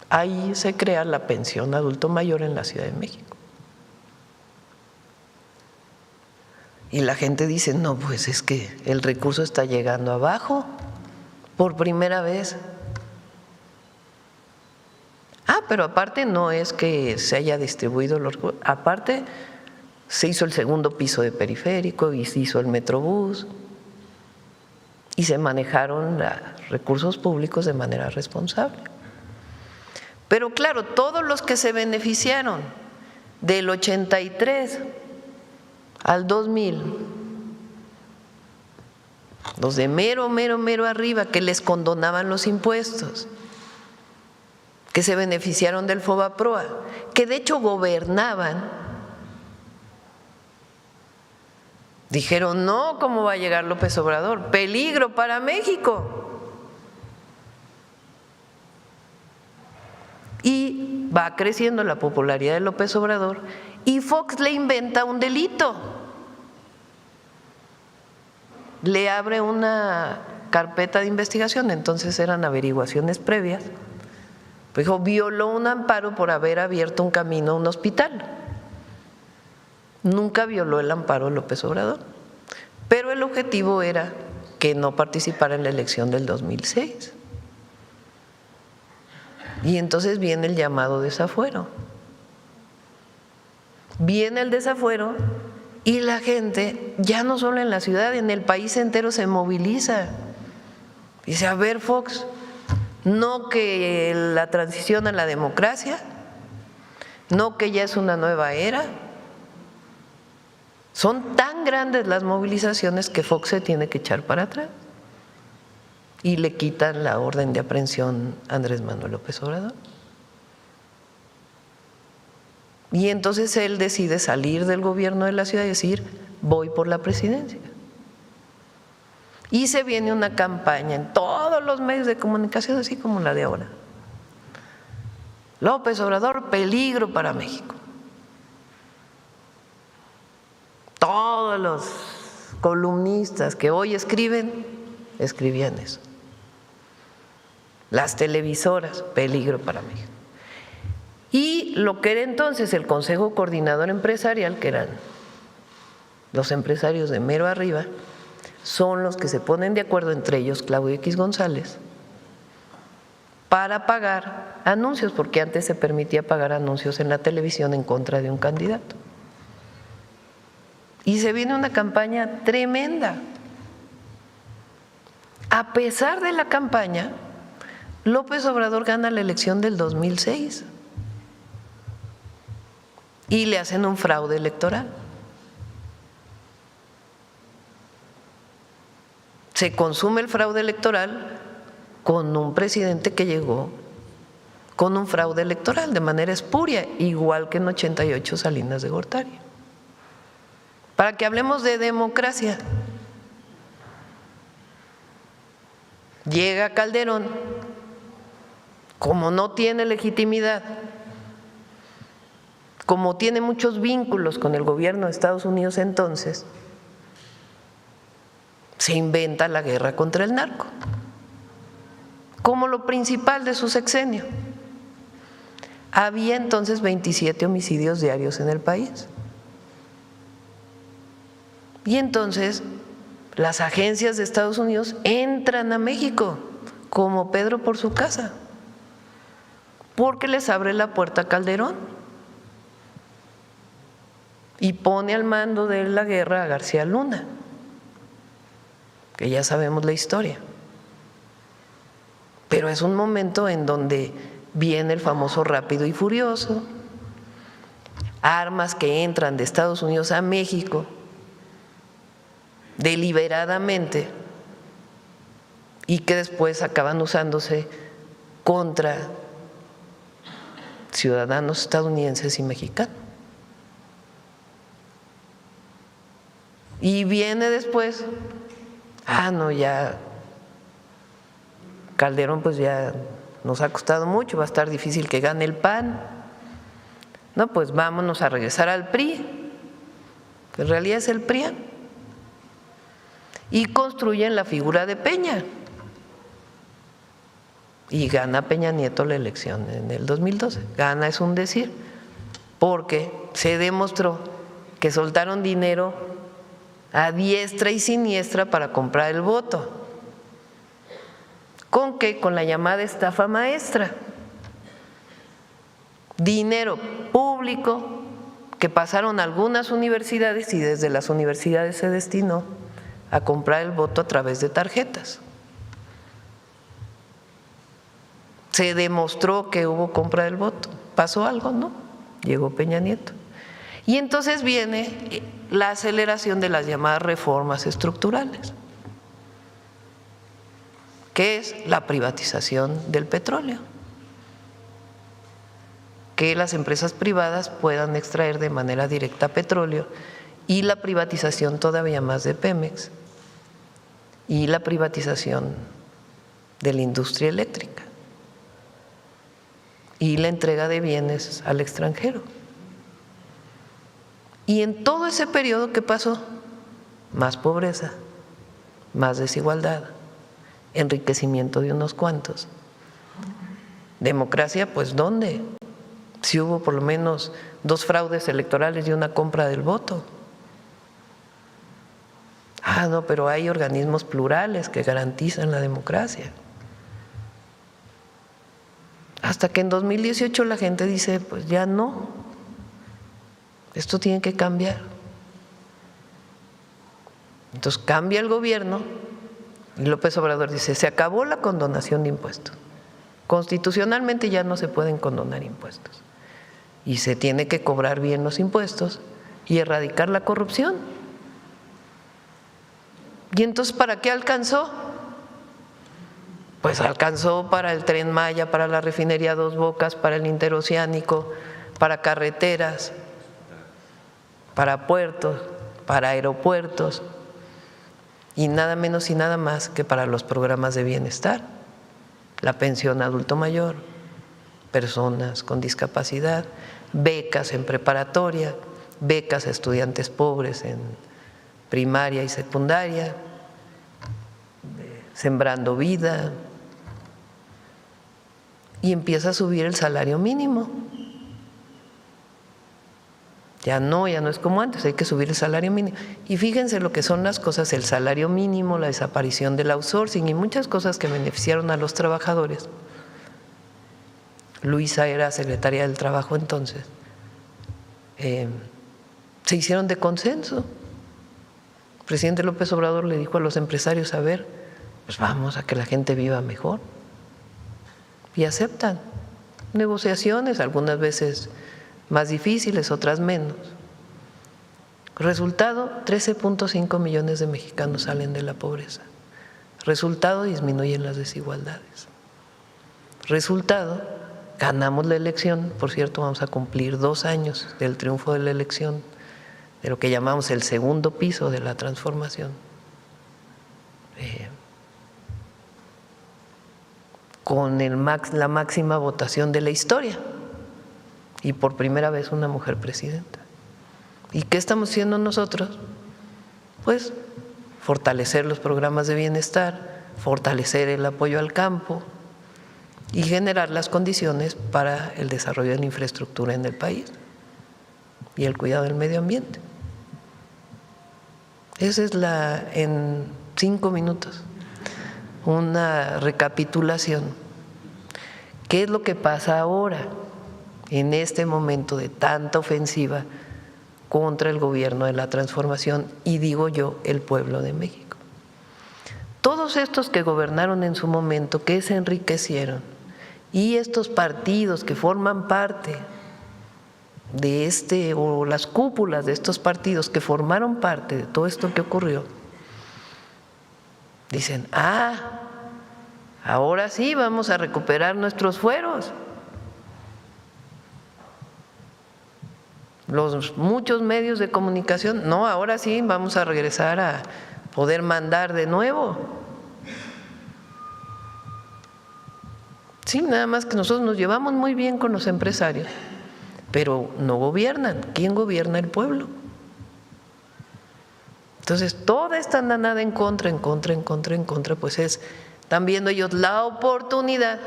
Ahí se crea la pensión adulto mayor en la Ciudad de México. Y la gente dice, no, pues es que el recurso está llegando abajo por primera vez. Pero aparte no es que se haya distribuido los recursos, aparte se hizo el segundo piso de periférico y se hizo el Metrobús y se manejaron los recursos públicos de manera responsable. Pero claro, todos los que se beneficiaron del 83 al 2000, los de mero arriba que les condonaban los impuestos, que se beneficiaron del FOBAPROA, que de hecho gobernaban, dijeron, no, ¿cómo va a llegar López Obrador? Peligro para México. Y va creciendo la popularidad de López Obrador y Fox le inventa un delito. Le abre una carpeta de investigación, entonces eran averiguaciones previas. Dijo, violó un amparo por haber abierto un camino a un hospital. Nunca violó el amparo de López Obrador, pero el objetivo era que no participara en la elección del 2006. Y entonces viene el llamado desafuero. Viene el desafuero y la gente, ya no solo en la ciudad, en el país entero se moviliza. Dice, a ver, Fox, no que la transición a la democracia, no que ya es una nueva era. Son tan grandes las movilizaciones que Fox se tiene que echar para atrás y le quitan la orden de aprehensión a Andrés Manuel López Obrador. Y entonces él decide salir del gobierno de la ciudad y decir, voy por la presidencia. Y se viene una campaña en todos los medios de comunicación, así como la de ahora. López Obrador, peligro para México. Todos los columnistas que hoy escriben, escribían eso. Las televisoras, peligro para México. Y lo que era entonces el Consejo Coordinador Empresarial, que eran los empresarios de mero arriba, son los que se ponen de acuerdo, entre ellos Claudio X González, para pagar anuncios, porque antes se permitía pagar anuncios en la televisión en contra de un candidato. Y se viene una campaña tremenda. A pesar de la campaña, López Obrador gana la elección del 2006 y le hacen un fraude electoral. Se consume el fraude electoral con un presidente que llegó con un fraude electoral de manera espuria, igual que en 88 Salinas de Gortari. Para que hablemos de democracia, llega Calderón, como no tiene legitimidad, como tiene muchos vínculos con el gobierno de Estados Unidos entonces, se inventa la guerra contra el narco como lo principal de su sexenio. Había entonces 27 homicidios diarios en el país. Y entonces las agencias de Estados Unidos entran a México como Pedro por su casa, porque les abre la puerta a Calderón y pone al mando de la guerra a García Luna, que ya sabemos la historia. Pero es un momento en donde viene el famoso Rápido y Furioso, armas que entran de Estados Unidos a México deliberadamente y que después acaban usándose contra ciudadanos estadounidenses y mexicanos. Y viene después, no, ya Calderón pues ya nos ha costado mucho, va a estar difícil que gane el PAN. No, pues vámonos a regresar al PRI, que en realidad es el PRIAN. Y construyen la figura de Peña. Y gana Peña Nieto la elección en el 2012. Gana es un decir, porque se demostró que soltaron dinero a diestra y siniestra para comprar el voto. ¿Con qué? Con la llamada estafa maestra. Dinero público que pasaron algunas universidades y desde las universidades se destinó a comprar el voto a través de tarjetas. Se demostró que hubo compra del voto. ¿Pasó algo? No. Llegó Peña Nieto. Y entonces viene la aceleración de las llamadas reformas estructurales, que es la privatización del petróleo, que las empresas privadas puedan extraer de manera directa petróleo, y la privatización todavía más de Pemex, y la privatización de la industria eléctrica, y la entrega de bienes al extranjero. Y en todo ese periodo, ¿qué pasó? Más pobreza, más desigualdad, enriquecimiento de unos cuantos. Democracia, pues ¿dónde? Si hubo por lo menos 2 fraudes electorales y una compra del voto. No, pero hay organismos plurales que garantizan la democracia. Hasta que en 2018 la gente dice, pues ya no, esto tiene que cambiar. Entonces cambia el gobierno y López Obrador dice, se acabó la condonación de impuestos. Constitucionalmente ya no se pueden condonar impuestos y se tiene que cobrar bien los impuestos y erradicar la corrupción. ¿Y entonces para qué alcanzó? Pues alcanzó para el Tren Maya, para la refinería Dos Bocas, para el interoceánico, para carreteras, para puertos, para aeropuertos y nada menos y nada más que para los programas de bienestar, la pensión adulto mayor, personas con discapacidad, becas en preparatoria, becas a estudiantes pobres en primaria y secundaria, Sembrando Vida, y empieza a subir el salario mínimo. Ya no es como antes, hay que subir el salario mínimo. Y fíjense lo que son las cosas, el salario mínimo, la desaparición del outsourcing y muchas cosas que beneficiaron a los trabajadores. Luisa era secretaria del Trabajo entonces. Se hicieron de consenso. El presidente López Obrador le dijo a los empresarios, a ver, pues vamos a que la gente viva mejor. Y aceptan negociaciones, algunas veces más difíciles, otras menos. Resultado, 13.5 millones de mexicanos salen de la pobreza. Resultado, disminuyen las desigualdades. Resultado, ganamos la elección. Por cierto, vamos a cumplir 2 años del triunfo de la elección, de lo que llamamos el segundo piso de la transformación. Con la máxima votación de la historia y por primera vez una mujer presidenta. ¿Y qué estamos haciendo nosotros? Pues fortalecer los programas de bienestar, fortalecer el apoyo al campo, y generar las condiciones para el desarrollo de la infraestructura en el país y el cuidado del medio ambiente. Esa es en 5 minutos, una recapitulación. ¿Qué es lo que pasa ahora, en este momento de tanta ofensiva contra el gobierno de la transformación y, digo yo, el pueblo de México? Todos estos que gobernaron en su momento, que se enriquecieron, y estos partidos que forman parte de o las cúpulas de estos partidos que formaron parte de todo esto que ocurrió, dicen, ahora sí vamos a recuperar nuestros fueros. Los muchos medios de comunicación, no, ahora sí vamos a regresar a poder mandar de nuevo. Sí, nada más que nosotros nos llevamos muy bien con los empresarios, pero no gobiernan. ¿Quién gobierna? El pueblo. Entonces, toda esta andanada en contra, pues están viendo ellos la oportunidad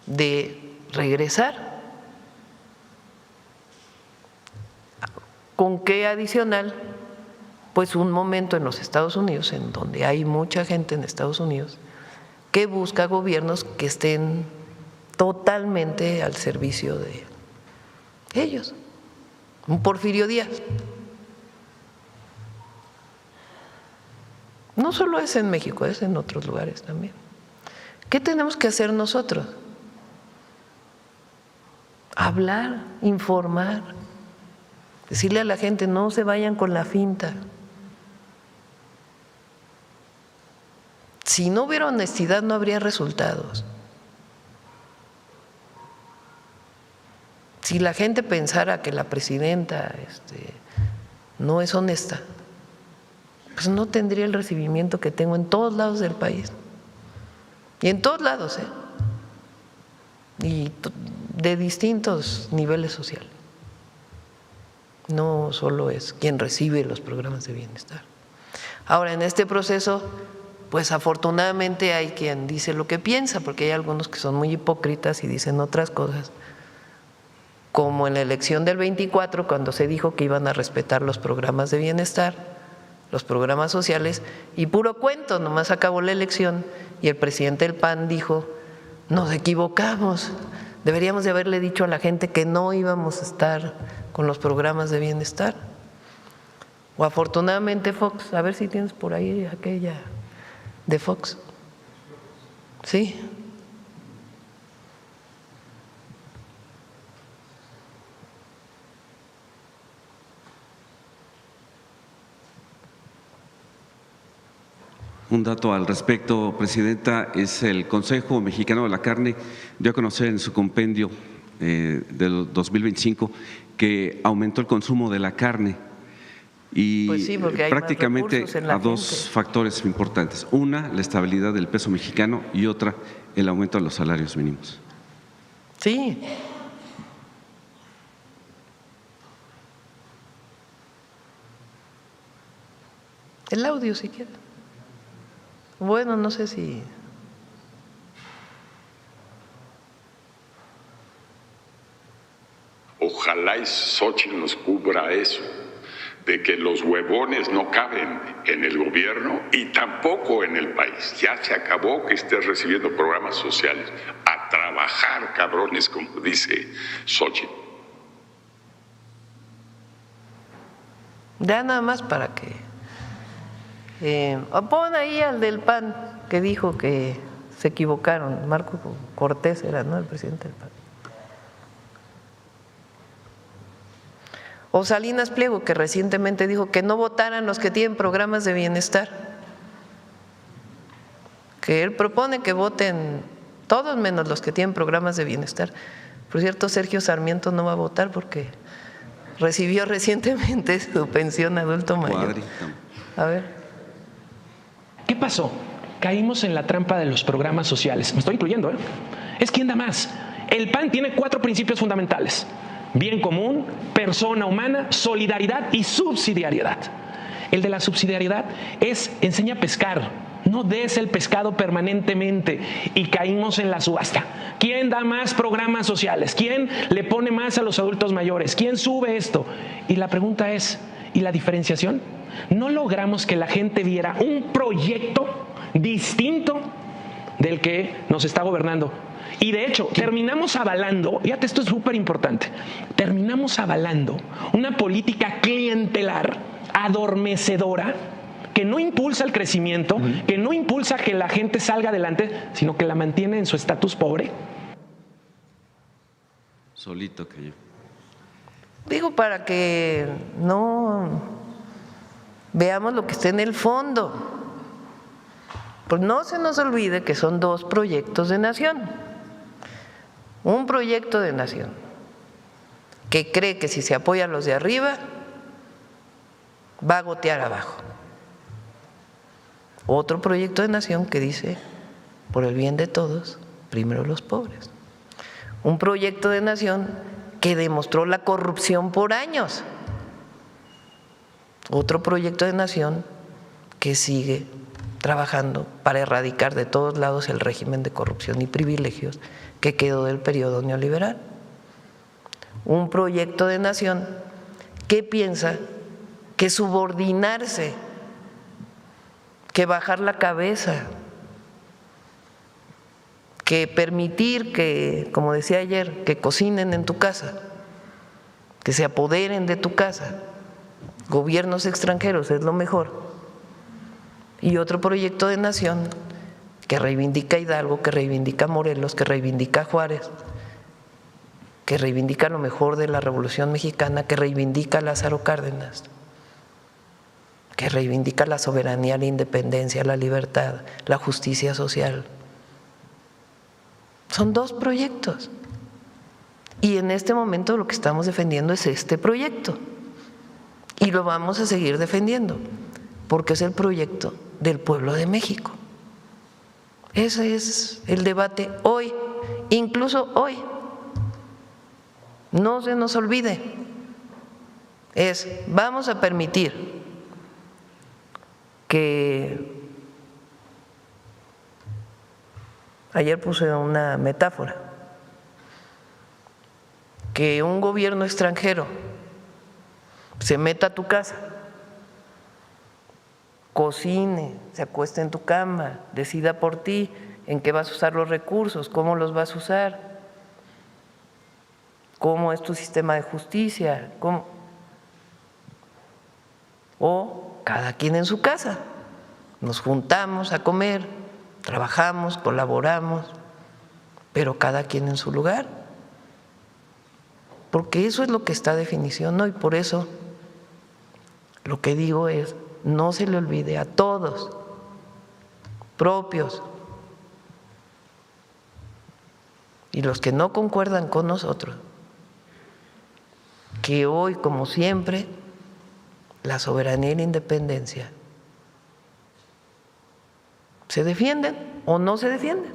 de regresar. ¿Con qué adicional? Pues un momento en los Estados Unidos, en donde hay mucha gente en Estados Unidos que busca gobiernos que estén totalmente al servicio de ellos. Un Porfirio Díaz. No solo es en México, es en otros lugares también. ¿Qué tenemos que hacer nosotros? Hablar, informar, decirle a la gente, no se vayan con la finta. Si no hubiera honestidad, no habría resultados. Si la gente pensara que la presidenta no es honesta, pues no tendría el recibimiento que tengo en todos lados del país. Y en todos lados, y de distintos niveles sociales. No solo es quien recibe los programas de bienestar. Ahora, en este proceso, pues afortunadamente hay quien dice lo que piensa, porque hay algunos que son muy hipócritas y dicen otras cosas, como en la elección del 24, cuando se dijo que iban a respetar los programas de bienestar, los programas sociales, y puro cuento, nomás acabó la elección y el presidente del PAN dijo, nos equivocamos, deberíamos de haberle dicho a la gente que no íbamos a estar con los programas de bienestar. O afortunadamente Fox, a ver si tienes por ahí aquella de Fox. Sí. Un dato al respecto, Presidenta, es el Consejo Mexicano de la Carne dio a conocer en su compendio del 2025 que aumentó el consumo de la carne y pues sí, porque hay prácticamente más recursos en la a dos factores importantes. Una, la estabilidad del peso mexicano y otra, el aumento de los salarios mínimos. Sí. El audio, si quieres. Bueno, no sé si… Ojalá y Xochitl nos cubra eso, de que los huevones no caben en el gobierno y tampoco en el país. Ya se acabó que estés recibiendo programas sociales. A trabajar, cabrones, como dice Xochitl. Ya nada más para que… pon ahí al del PAN que dijo que se equivocaron. Marco Cortés era, ¿no?, el presidente del PAN. O Salinas Pliego, que recientemente dijo que no votaran los que tienen programas de bienestar, que él propone que voten todos menos los que tienen programas de bienestar. Por cierto, Sergio Sarmiento no va a votar porque recibió recientemente su pensión adulto mayor. A ver. ¿Qué pasó? Caímos en la trampa de los programas sociales. Me estoy incluyendo, ¿eh? Es quien da más. El PAN tiene 4 principios fundamentales: bien común, persona humana, solidaridad y subsidiariedad. El de la subsidiariedad enseña a pescar, No des el pescado permanentemente. Y caímos en la subasta. ¿Quién da más programas sociales? ¿Quién le pone más a los adultos mayores? ¿Quién sube esto? Y la pregunta es, ¿y la diferenciación? No logramos que la gente viera un proyecto distinto del que nos está gobernando. Y de hecho, terminamos avalando, fíjate, esto es súper importante, terminamos avalando una política clientelar, adormecedora, que no impulsa el crecimiento, que no impulsa que la gente salga adelante, sino que la mantiene en su estatus pobre. Solito que yo. Digo, para que no veamos lo que está en el fondo. Pues no se nos olvide que son dos proyectos de nación. Un proyecto de nación que cree que si se apoya a los de arriba, va a gotear abajo. Otro proyecto de nación que dice, por el bien de todos, primero los pobres. Un proyecto de nación que demostró la corrupción por años. Otro proyecto de nación que sigue trabajando para erradicar de todos lados el régimen de corrupción y privilegios que quedó del periodo neoliberal. Un proyecto de nación que piensa que subordinarse, que bajar la cabeza, que permitir que, como decía ayer, que cocinen en tu casa, que se apoderen de tu casa, gobiernos extranjeros es lo mejor. Y otro proyecto de nación que reivindica a Hidalgo, que reivindica a Morelos, que reivindica a Juárez, que reivindica lo mejor de la Revolución Mexicana, que reivindica a Lázaro Cárdenas, que reivindica la soberanía, la independencia, la libertad, la justicia social. Son dos proyectos. Y en este momento lo que estamos defendiendo es este proyecto. Y lo vamos a seguir defendiendo, porque es el proyecto del pueblo de México. Ese es el debate hoy, incluso hoy. No se nos olvide, vamos a permitir que, ayer puse una metáfora, que un gobierno extranjero se meta a tu casa, cocine, se acueste en tu cama, decida por ti en qué vas a usar los recursos, cómo los vas a usar, cómo es tu sistema de justicia, o cada quien en su casa. Nos juntamos a comer, trabajamos, colaboramos, pero cada quien en su lugar. Porque eso es lo que está definición, ¿no? Y por eso lo que digo es, no se le olvide a todos, propios, y los que no concuerdan con nosotros, que hoy, como siempre, la soberanía y la independencia se defienden o no se defienden.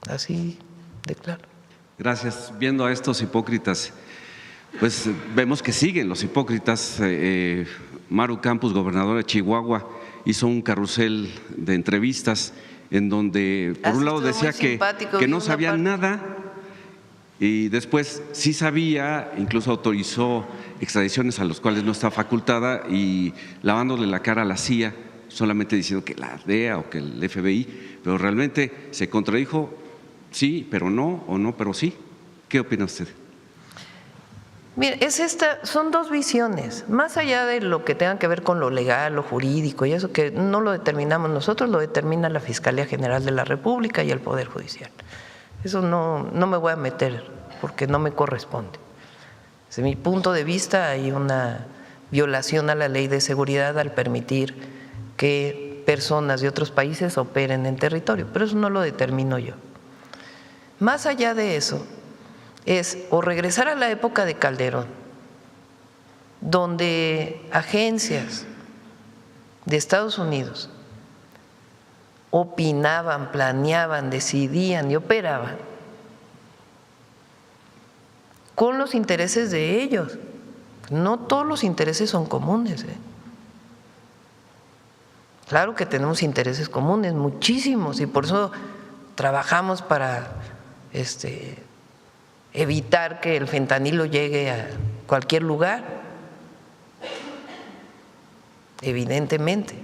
Así de claro. Gracias. Viendo a estos hipócritas, pues vemos que siguen los hipócritas. Maru Campos, gobernadora de Chihuahua, hizo un carrusel de entrevistas en donde por un lado decía que no sabía nada y después sí sabía, incluso autorizó extradiciones a los cuales no está facultada y lavándole la cara a la CIA, solamente diciendo que la DEA o que el FBI, pero realmente se contradijo, sí, pero no, o no, pero sí. ¿Qué opina usted? Mire, son dos visiones, más allá de lo que tenga que ver con lo legal, lo jurídico y eso que no lo determinamos nosotros, lo determina la Fiscalía General de la República y el Poder Judicial. Eso no me voy a meter porque no me corresponde. Desde mi punto de vista hay una violación a la ley de seguridad al permitir que personas de otros países operen en territorio, pero eso no lo determino yo. Más allá de eso, es o regresar a la época de Calderón, donde agencias de Estados Unidos opinaban, planeaban, decidían y operaban con los intereses de ellos. No todos los intereses son comunes, Claro que tenemos intereses comunes, muchísimos, y por eso trabajamos para evitar que el fentanilo llegue a cualquier lugar, evidentemente,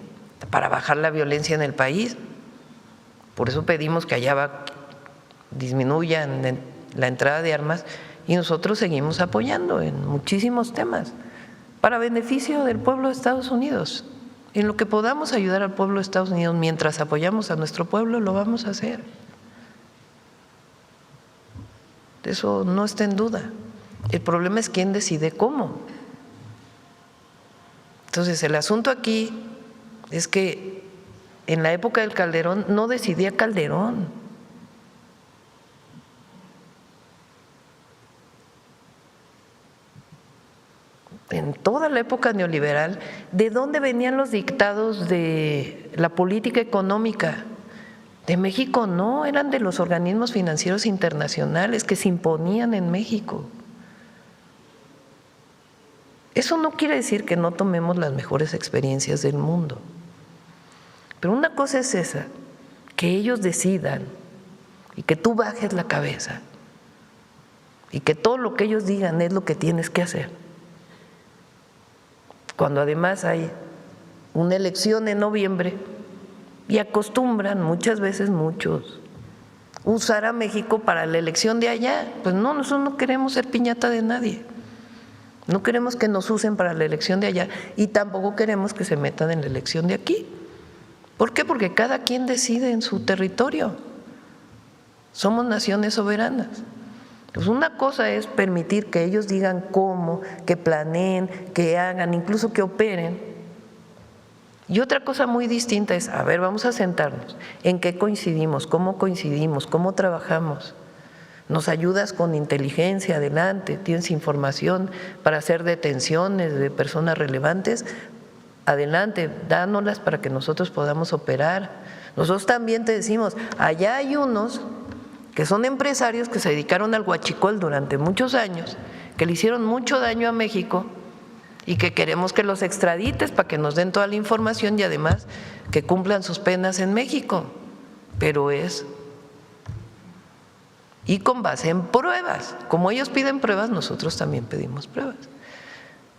para bajar la violencia en el país. Por eso pedimos que allá disminuyan la entrada de armas y nosotros seguimos apoyando en muchísimos temas para beneficio del pueblo de Estados Unidos. En lo que podamos ayudar al pueblo de Estados Unidos mientras apoyamos a nuestro pueblo, lo vamos a hacer. Eso no está en duda. El problema es quién decide cómo. Entonces, el asunto aquí es que en la época del Calderón no decidía Calderón. En toda la época neoliberal, ¿de dónde venían los dictados de la política económica? De México no, eran de los organismos financieros internacionales que se imponían en México. Eso no quiere decir que no tomemos las mejores experiencias del mundo. Pero una cosa es esa, que ellos decidan y que tú bajes la cabeza y que todo lo que ellos digan es lo que tienes que hacer. Cuando además hay una elección en noviembre y acostumbran muchas veces muchos usar a México para la elección de allá, pues no, nosotros no queremos ser piñata de nadie, no queremos que nos usen para la elección de allá y tampoco queremos que se metan en la elección de aquí. ¿Por qué? Porque cada quien decide en su territorio, somos naciones soberanas. Pues una cosa es permitir que ellos digan cómo, que planeen, que hagan, incluso que operen. Y otra cosa muy distinta es, a ver, vamos a sentarnos, ¿en qué coincidimos? ¿Cómo trabajamos? ¿Nos ayudas con inteligencia? Adelante, ¿tienes información para hacer detenciones de personas relevantes? Adelante, dánoslas para que nosotros podamos operar. Nosotros también te decimos, allá hay unos que son empresarios que se dedicaron al huachicol durante muchos años, que le hicieron mucho daño a México y que queremos que los extradites para que nos den toda la información y además que cumplan sus penas en México. Pero y con base en pruebas. Como ellos piden pruebas, nosotros también pedimos pruebas.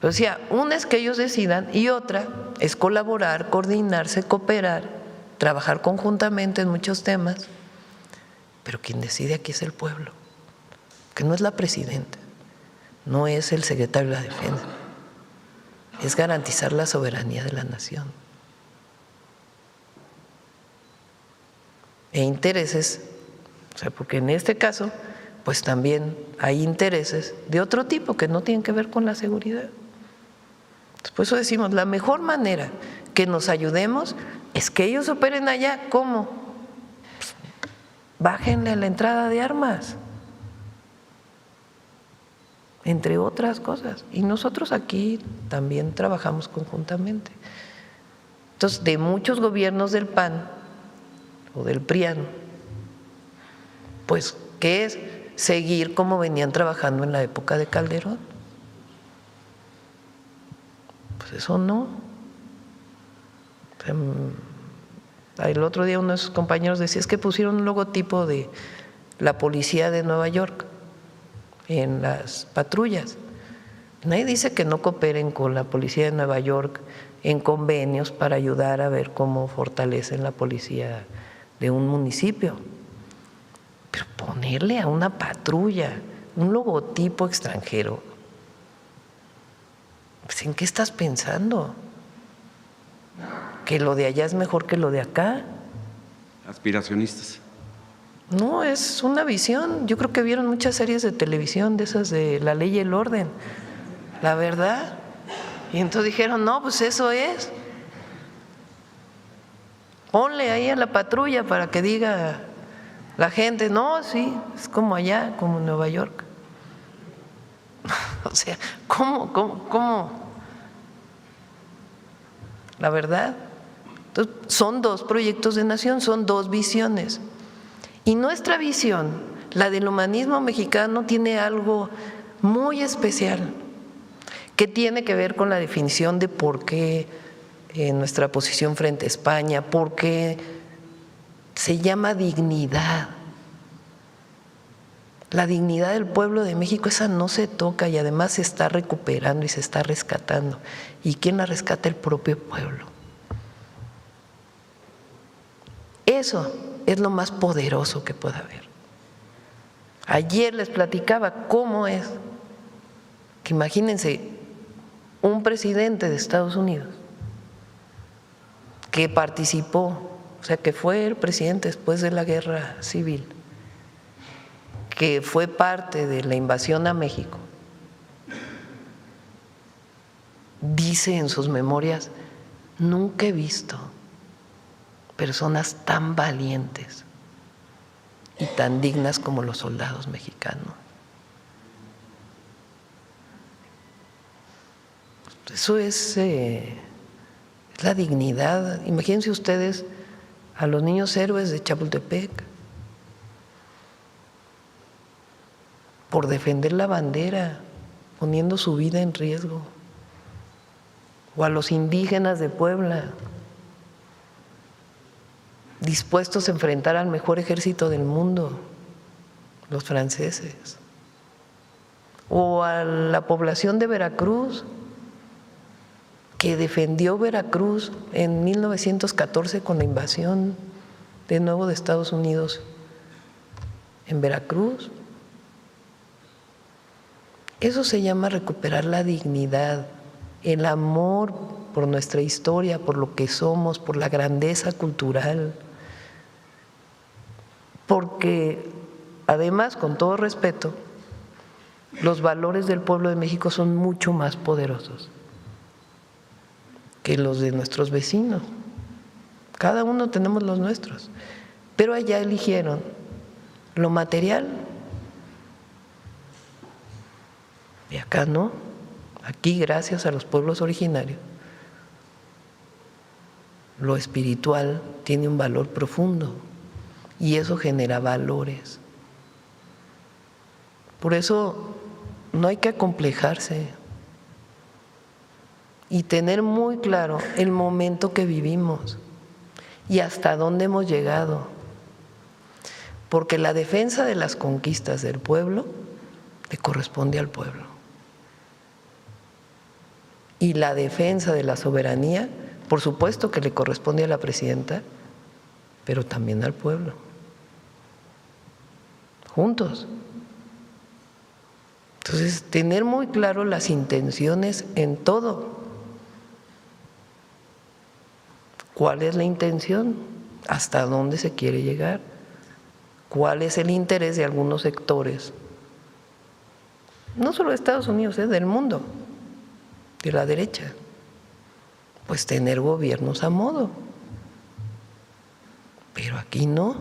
O sea, una es que ellos decidan y otra es colaborar, coordinarse, cooperar, trabajar conjuntamente en muchos temas. Pero quien decide aquí es el pueblo, que no es la presidenta, no es el secretario de la Defensa, es garantizar la soberanía de la nación. E intereses, o sea, porque en este caso, pues también hay intereses de otro tipo que no tienen que ver con la seguridad. Entonces, por eso decimos, la mejor manera que nos ayudemos es que ellos operen allá. ¿Cómo? Bájenle la entrada de armas, entre otras cosas. Y nosotros aquí también trabajamos conjuntamente. Entonces, de muchos gobiernos del PAN o del PRIAN, pues, ¿qué es? Seguir como venían trabajando en la época de Calderón. Pues eso no. El otro día uno de sus compañeros decía, es que pusieron un logotipo de la policía de Nueva York en las patrullas. Nadie dice que no cooperen con la policía de Nueva York en convenios para ayudar a ver cómo fortalecen la policía de un municipio. Pero ponerle a una patrulla un logotipo extranjero, pues ¿en qué estás pensando? ¿Que lo de allá es mejor que lo de acá? Aspiracionistas. No, es una visión. Yo creo que vieron muchas series de televisión de esas de La Ley y el Orden, la verdad. Y entonces dijeron, no, pues eso es. Ponle ahí a la patrulla para que diga la gente, no, sí, es como allá, como en Nueva York. O sea, ¿cómo? La verdad. Entonces, son dos proyectos de nación, son dos visiones. Y nuestra visión, la del humanismo mexicano, tiene algo muy especial que tiene que ver con la definición de por qué nuestra posición frente a España, porque se llama dignidad. La dignidad del pueblo de México, esa no se toca y además se está recuperando y se está rescatando. ¿Y quién la rescata? El propio pueblo. Eso es lo más poderoso que puede haber. Ayer les platicaba cómo es que imagínense un presidente de Estados Unidos que participó, o sea, que fue el presidente después de la guerra civil, que fue parte de la invasión a México, dice en sus memorias: nunca he visto personas tan valientes y tan dignas como los soldados mexicanos. Eso es la dignidad. Imagínense ustedes a los niños héroes de Chapultepec por defender la bandera, poniendo su vida en riesgo, o a los indígenas de Puebla, dispuestos a enfrentar al mejor ejército del mundo, los franceses, o a la población de Veracruz, que defendió Veracruz en 1914 con la invasión de nuevo de Estados Unidos en Veracruz. Eso se llama recuperar la dignidad, el amor por nuestra historia, por lo que somos, por la grandeza cultural. Porque además, con todo respeto, los valores del pueblo de México son mucho más poderosos que los de nuestros vecinos. Cada uno tenemos los nuestros, pero allá eligieron lo material y acá no. Aquí, gracias a los pueblos originarios, lo espiritual tiene un valor profundo y eso genera valores. Por eso no hay que acomplejarse y tener muy claro el momento que vivimos y hasta dónde hemos llegado, porque la defensa de las conquistas del pueblo le corresponde al pueblo y la defensa de la soberanía, por supuesto que le corresponde a la presidenta, pero también al pueblo, juntos. Entonces, tener muy claro las intenciones en todo. ¿Cuál es la intención? ¿Hasta dónde se quiere llegar? ¿Cuál es el interés de algunos sectores? No solo de Estados Unidos, del mundo, de la derecha. Pues tener gobiernos a modo. Pero aquí no.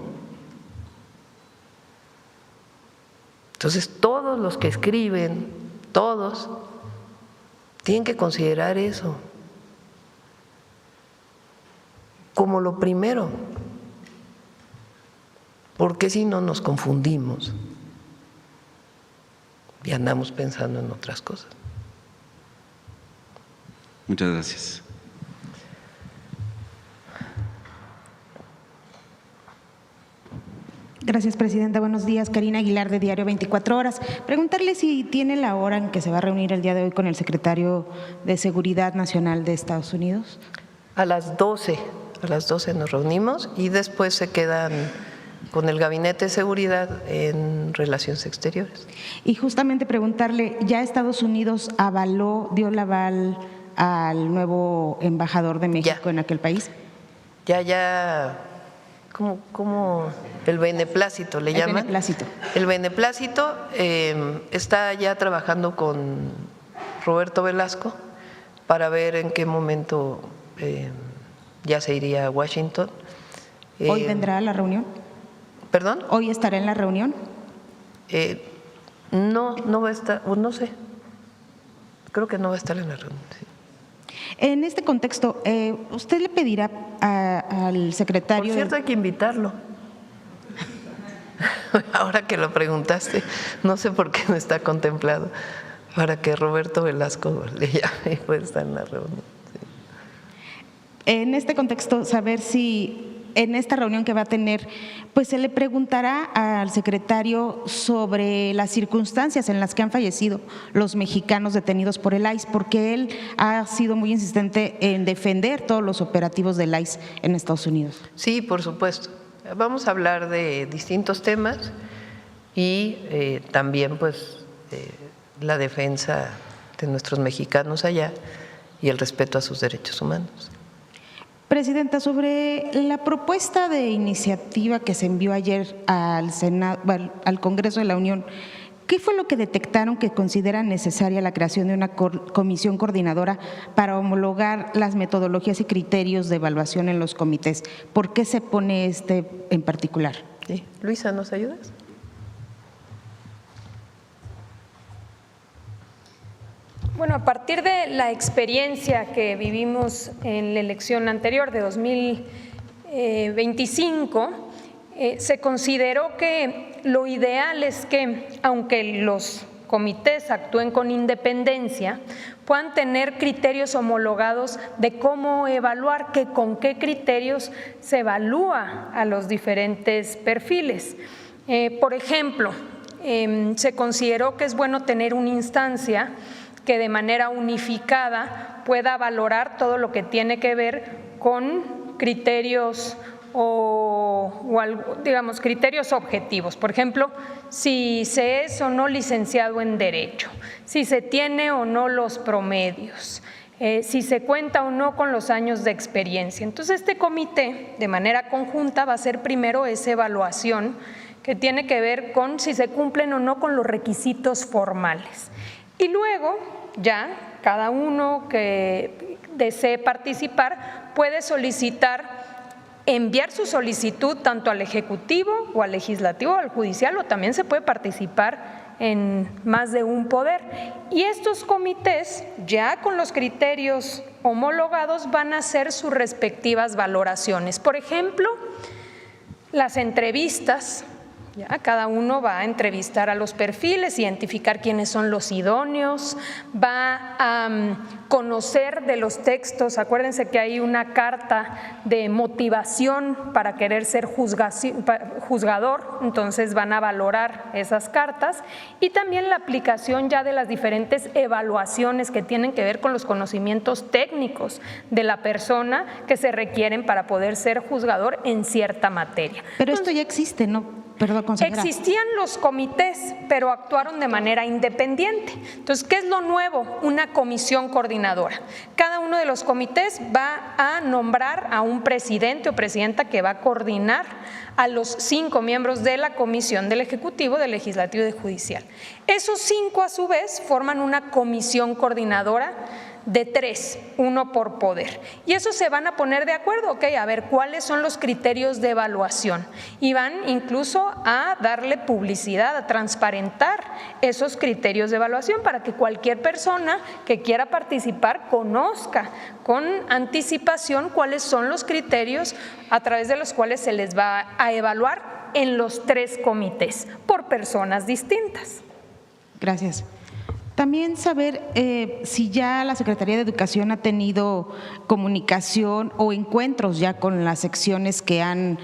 Entonces, todos los que escriben, todos, tienen que considerar eso como lo primero, porque si no nos confundimos y andamos pensando en otras cosas. Muchas gracias. Gracias, presidenta. Buenos días. Karina Aguilar, de Diario 24 Horas. Preguntarle si tiene la hora en que se va a reunir el día de hoy con el secretario de Seguridad Nacional de Estados Unidos. A las 12 nos reunimos y después se quedan con el Gabinete de Seguridad en Relaciones Exteriores. Y justamente preguntarle, ¿ya Estados Unidos dio el aval al nuevo embajador de México en aquel país? Ya. ¿Cómo el beneplácito le llaman? El beneplácito. El beneplácito está ya trabajando con Roberto Velasco para ver en qué momento ya se iría a Washington. ¿Hoy vendrá a la reunión? ¿Perdón? ¿Hoy estará en la reunión? No va a estar, no sé. Creo que no va a estar en la reunión, sí. En este contexto, ¿usted le pedirá al secretario… Por cierto, hay que invitarlo. Ahora que lo preguntaste, no sé por qué no está contemplado, para que Roberto Velasco le llame y pueda estar en la reunión. Sí. En este contexto, saber si en esta reunión que va a tener, pues se le preguntará al secretario sobre las circunstancias en las que han fallecido los mexicanos detenidos por el ICE, porque él ha sido muy insistente en defender todos los operativos del ICE en Estados Unidos. Sí, por supuesto. Vamos a hablar de distintos temas y también pues la defensa de nuestros mexicanos allá y el respeto a sus derechos humanos. Presidenta, sobre la propuesta de iniciativa que se envió ayer al Senado, al Congreso de la Unión, ¿qué fue lo que detectaron que consideran necesaria la creación de una comisión coordinadora para homologar las metodologías y criterios de evaluación en los comités? ¿Por qué se pone este en particular? Sí. Luisa, ¿nos ayudas? Bueno, a partir de la experiencia que vivimos en la elección anterior de 2025, se consideró que lo ideal es que, aunque los comités actúen con independencia, puedan tener criterios homologados de cómo evaluar, que con qué criterios se evalúa a los diferentes perfiles. Por ejemplo, se consideró que es bueno tener una instancia que de manera unificada pueda valorar todo lo que tiene que ver con criterios digamos, criterios objetivos. Por ejemplo, si se es o no licenciado en Derecho, si se tiene o no los promedios, si se cuenta o no con los años de experiencia. Entonces, este comité, de manera conjunta, va a hacer primero esa evaluación que tiene que ver con si se cumplen o no con los requisitos formales. Y luego, ya cada uno que desee participar puede solicitar, enviar su solicitud tanto al Ejecutivo o al Legislativo o al Judicial, o también se puede participar en más de un poder. Y estos comités, ya con los criterios homologados, van a hacer sus respectivas valoraciones. Por ejemplo, las entrevistas. Ya, cada uno va a entrevistar a los perfiles, identificar quiénes son los idóneos, va a conocer de los textos. Acuérdense que hay una carta de motivación para querer ser juzgador, entonces van a valorar esas cartas, y también la aplicación ya de las diferentes evaluaciones que tienen que ver con los conocimientos técnicos de la persona que se requieren para poder ser juzgador en cierta materia. Pero esto ya existe, ¿no? Perdón, consejera. Existían los comités, pero actuaron de manera independiente. Entonces, ¿qué es lo nuevo? Una comisión coordinadora. Cada uno de los comités va a nombrar a un presidente o presidenta que va a coordinar a los 5 miembros de la comisión del Ejecutivo, del Legislativo y del Judicial. Esos 5 a su vez forman una comisión coordinadora de 3, 1 por poder. Y esos se van a poner de acuerdo, ok, a ver cuáles son los criterios de evaluación, y van incluso a darle publicidad, a transparentar esos criterios de evaluación para que cualquier persona que quiera participar conozca con anticipación cuáles son los criterios a través de los cuales se les va a evaluar en los 3 comités por personas distintas. Gracias. También saber si ya la Secretaría de Educación ha tenido comunicación o encuentros ya con las secciones que han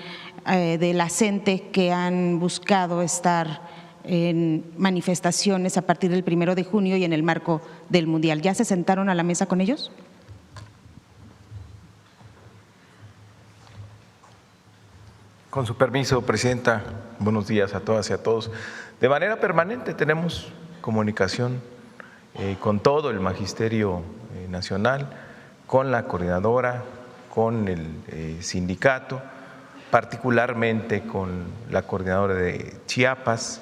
de la CENTE que han buscado estar en manifestaciones a partir del 1 de junio y en el marco del Mundial. ¿Ya se sentaron a la mesa con ellos? Con su permiso, Presidenta, buenos días a todas y a todos. De manera permanente tenemos comunicación con todo el Magisterio Nacional, con la coordinadora, con el sindicato, particularmente con la coordinadora de Chiapas,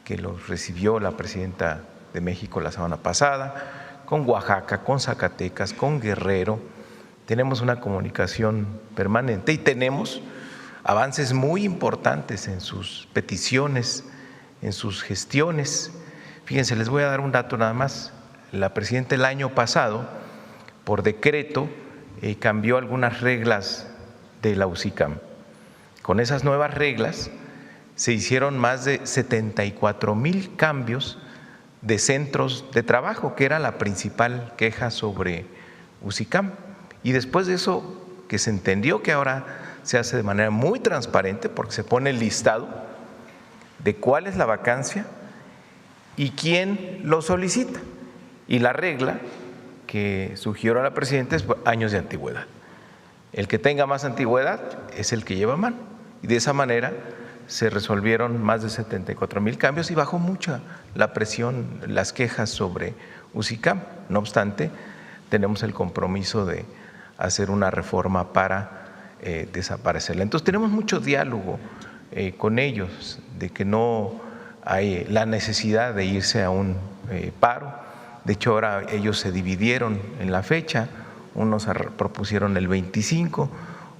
que los recibió la Presidenta de México la semana pasada, con Oaxaca, con Zacatecas, con Guerrero. Tenemos una comunicación permanente y tenemos avances muy importantes en sus peticiones, en sus gestiones. Fíjense, les voy a dar un dato nada más. La Presidenta el año pasado, por decreto, cambió algunas reglas de la UCICAM. Con esas nuevas reglas se hicieron más de 74,000 cambios de centros de trabajo, que era la principal queja sobre UCICAM. Y después de eso que se entendió que ahora se hace de manera muy transparente porque se pone el listado de cuál es la vacancia y quién lo solicita. Y la regla que sugirió a la presidenta es años de antigüedad. El que tenga más antigüedad es el que lleva mano. Y de esa manera se resolvieron más de 74,000 cambios y bajó mucha la presión, las quejas sobre UCICAM. No obstante, tenemos el compromiso de hacer una reforma para desaparecerla. Entonces tenemos mucho diálogo con ellos, de que no hay la necesidad de irse a un paro. De hecho, ahora ellos se dividieron en la fecha, unos propusieron el 25,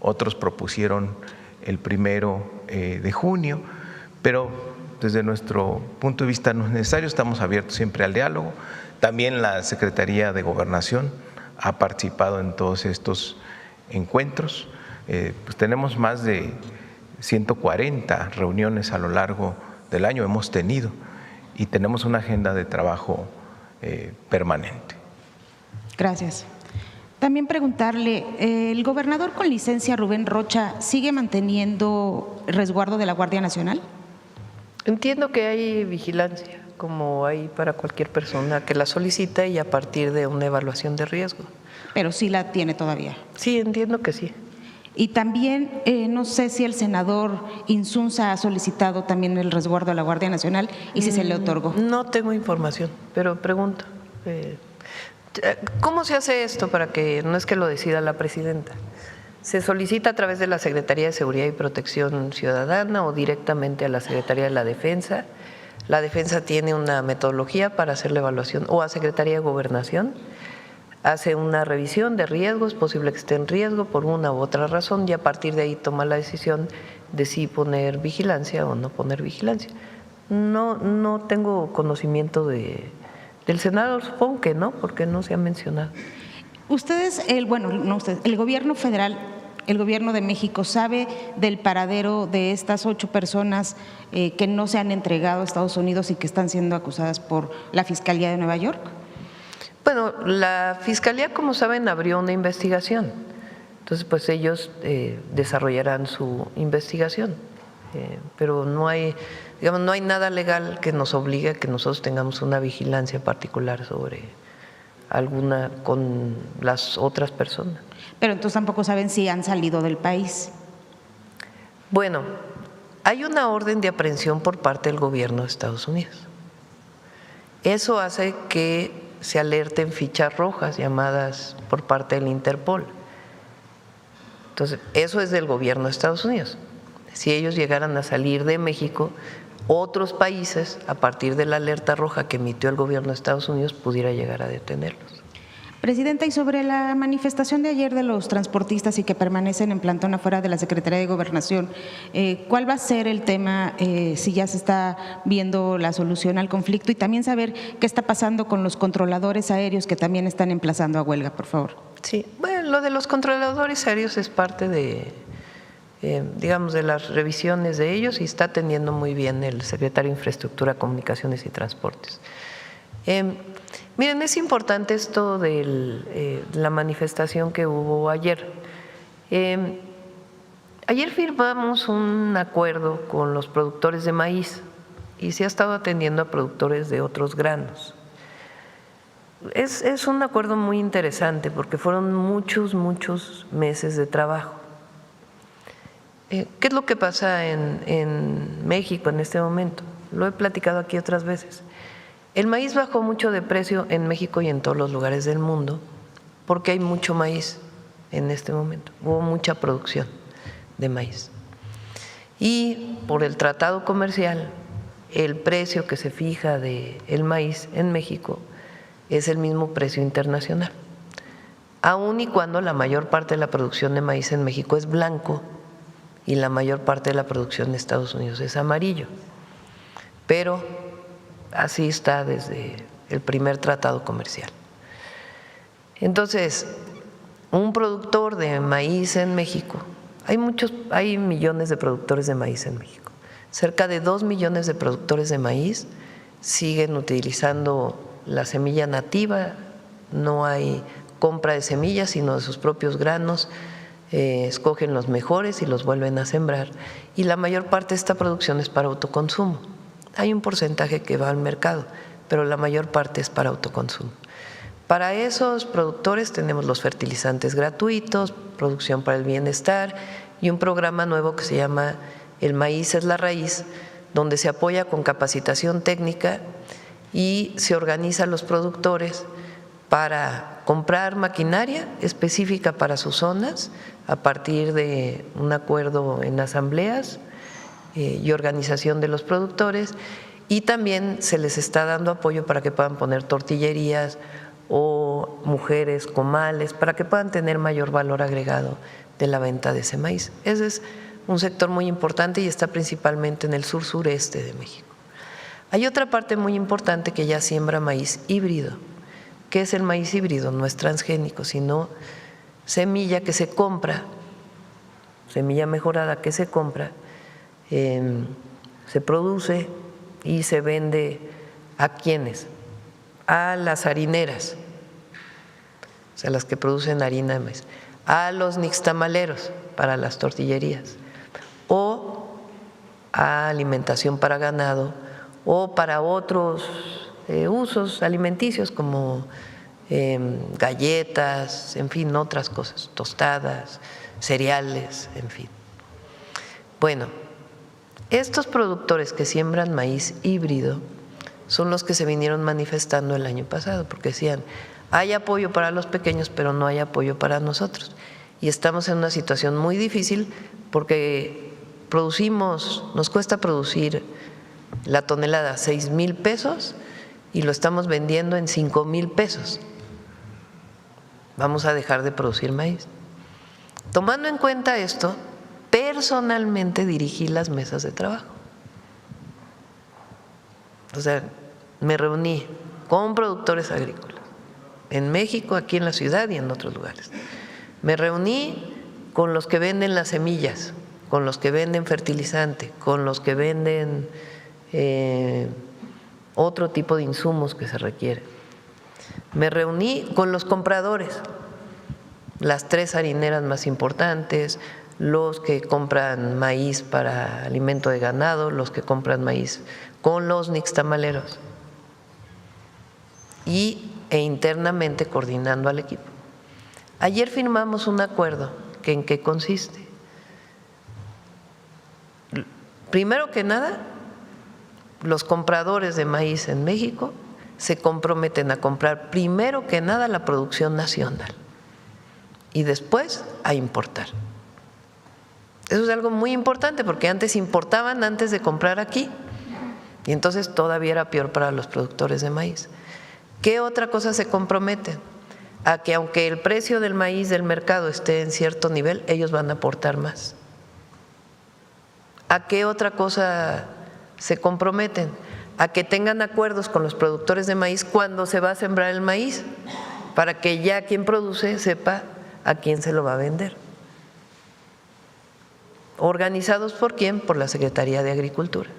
otros propusieron el 1 de junio, pero desde nuestro punto de vista no es necesario, estamos abiertos siempre al diálogo. También la Secretaría de Gobernación ha participado en todos estos encuentros. Pues tenemos más de 140 reuniones a lo largo del año, hemos tenido, y tenemos una agenda de trabajo permanente. Gracias. También preguntarle, ¿el gobernador con licencia Rubén Rocha sigue manteniendo resguardo de la Guardia Nacional? Entiendo que hay vigilancia, como hay para cualquier persona que la solicita y a partir de una evaluación de riesgo. Pero sí la tiene todavía. Sí, entiendo que sí. Y también, no sé si el senador Insunza ha solicitado también el resguardo a la Guardia Nacional y si se le otorgó. No tengo información, pero pregunto. ¿Cómo se hace esto para que no es que lo decida la presidenta? ¿Se solicita a través de la Secretaría de Seguridad y Protección Ciudadana o directamente a la Secretaría de la Defensa? La Defensa tiene una metodología para hacer la evaluación, o a Secretaría de Gobernación. Hace una revisión de riesgos, es posible que esté en riesgo por una u otra razón y a partir de ahí toma la decisión de si poner vigilancia o no poner vigilancia. No tengo conocimiento del senador, supongo que no, porque no se ha mencionado. Ustedes, el gobierno federal, el gobierno de México, ¿sabe del paradero de estas 8 personas que no se han entregado a Estados Unidos y que están siendo acusadas por la Fiscalía de Nueva York? Bueno, la Fiscalía, como saben, abrió una investigación. Entonces, pues ellos desarrollarán su investigación. Pero no hay nada legal que nos obligue a que nosotros tengamos una vigilancia particular sobre alguna con las otras personas. Pero entonces tampoco saben si han salido del país. Bueno, hay una orden de aprehensión por parte del gobierno de Estados Unidos. Eso hace que se alerten fichas rojas llamadas por parte del Interpol. Entonces, eso es del gobierno de Estados Unidos. Si ellos llegaran a salir de México, otros países, a partir de la alerta roja que emitió el gobierno de Estados Unidos, pudiera llegar a detenerlos. Presidenta, y sobre la manifestación de ayer de los transportistas y que permanecen en plantón afuera de la Secretaría de Gobernación, ¿cuál va a ser el tema, si ya se está viendo la solución al conflicto? Y también saber qué está pasando con los controladores aéreos que también están emplazando a huelga, por favor. Sí, bueno, lo de los controladores aéreos es parte de las revisiones de ellos y está atendiendo muy bien el secretario de Infraestructura, Comunicaciones y Transportes. Miren, es importante esto de la manifestación que hubo ayer. Ayer firmamos un acuerdo con los productores de maíz y se ha estado atendiendo a productores de otros granos. Es un acuerdo muy interesante porque fueron muchos meses de trabajo. ¿Qué es lo que pasa en México en este momento? Lo he platicado aquí otras veces. El maíz bajó mucho de precio en México y en todos los lugares del mundo porque hay mucho maíz en este momento. Hubo mucha producción de maíz. Y por el tratado comercial, el precio que se fija del maíz en México es el mismo precio internacional. Aun y cuando la mayor parte de la producción de maíz en México es blanco y la mayor parte de la producción de Estados Unidos es amarillo. Pero así está desde el primer tratado comercial. Entonces, un productor de maíz en México, hay millones de productores de maíz en México. Cerca de 2 millones de productores de maíz siguen utilizando la semilla nativa, no hay compra de semillas, sino de sus propios granos. escogen los mejores y los vuelven a sembrar, y la mayor parte de esta producción es para autoconsumo. Hay un porcentaje que va al mercado, pero la mayor parte es para autoconsumo. Para esos productores tenemos los fertilizantes gratuitos, producción para el bienestar y un programa nuevo que se llama El Maíz es la Raíz, donde se apoya con capacitación técnica y se organiza a los productores para comprar maquinaria específica para sus zonas a partir de un acuerdo en asambleas y organización de los productores, y también se les está dando apoyo para que puedan poner tortillerías o mujeres, comales, para que puedan tener mayor valor agregado de la venta de ese maíz. Ese es un sector muy importante y está principalmente en el sur-sureste de México. Hay otra parte muy importante que ya siembra maíz híbrido. ¿Qué es el maíz híbrido? No es transgénico, sino semilla que se compra, semilla mejorada que se compra, se produce y se vende ¿a quiénes? A las harineras, o sea, las que producen harina de maíz, a los nixtamaleros para las tortillerías, o a alimentación para ganado, o para otros usos alimenticios como galletas, en fin, otras cosas, tostadas, cereales, en fin. Bueno, estos productores que siembran maíz híbrido son los que se vinieron manifestando el año pasado, porque decían, hay apoyo para los pequeños, pero no hay apoyo para nosotros. Y estamos en una situación muy difícil porque nos cuesta producir la tonelada 6,000 pesos y lo estamos vendiendo en 5,000 pesos. Vamos a dejar de producir maíz. Tomando en cuenta esto, personalmente dirigí las mesas de trabajo. O sea, me reuní con productores agrícolas en México, aquí en la ciudad y en otros lugares. Me reuní con los que venden las semillas, con los que venden fertilizante, con los que venden otro tipo de insumos que se requieren. Me reuní con los compradores, las 3 harineras más importantes, los que compran maíz para alimento de ganado, los que compran maíz con los nixtamaleros e internamente coordinando al equipo. Ayer firmamos un acuerdo que ¿en qué consiste? Primero que nada, los compradores de maíz en México se comprometen a comprar primero que nada la producción nacional y después a importar. Eso es algo muy importante porque antes importaban antes de comprar aquí y entonces todavía era peor para los productores de maíz. ¿Qué otra cosa se comprometen? A que aunque el precio del maíz del mercado esté en cierto nivel, ellos van a aportar más. ¿A qué otra cosa se comprometen? A que tengan acuerdos con los productores de maíz cuando se va a sembrar el maíz, para que ya quien produce sepa a quién se lo va a vender. ¿Organizados por quién? Por la Secretaría de Agricultura.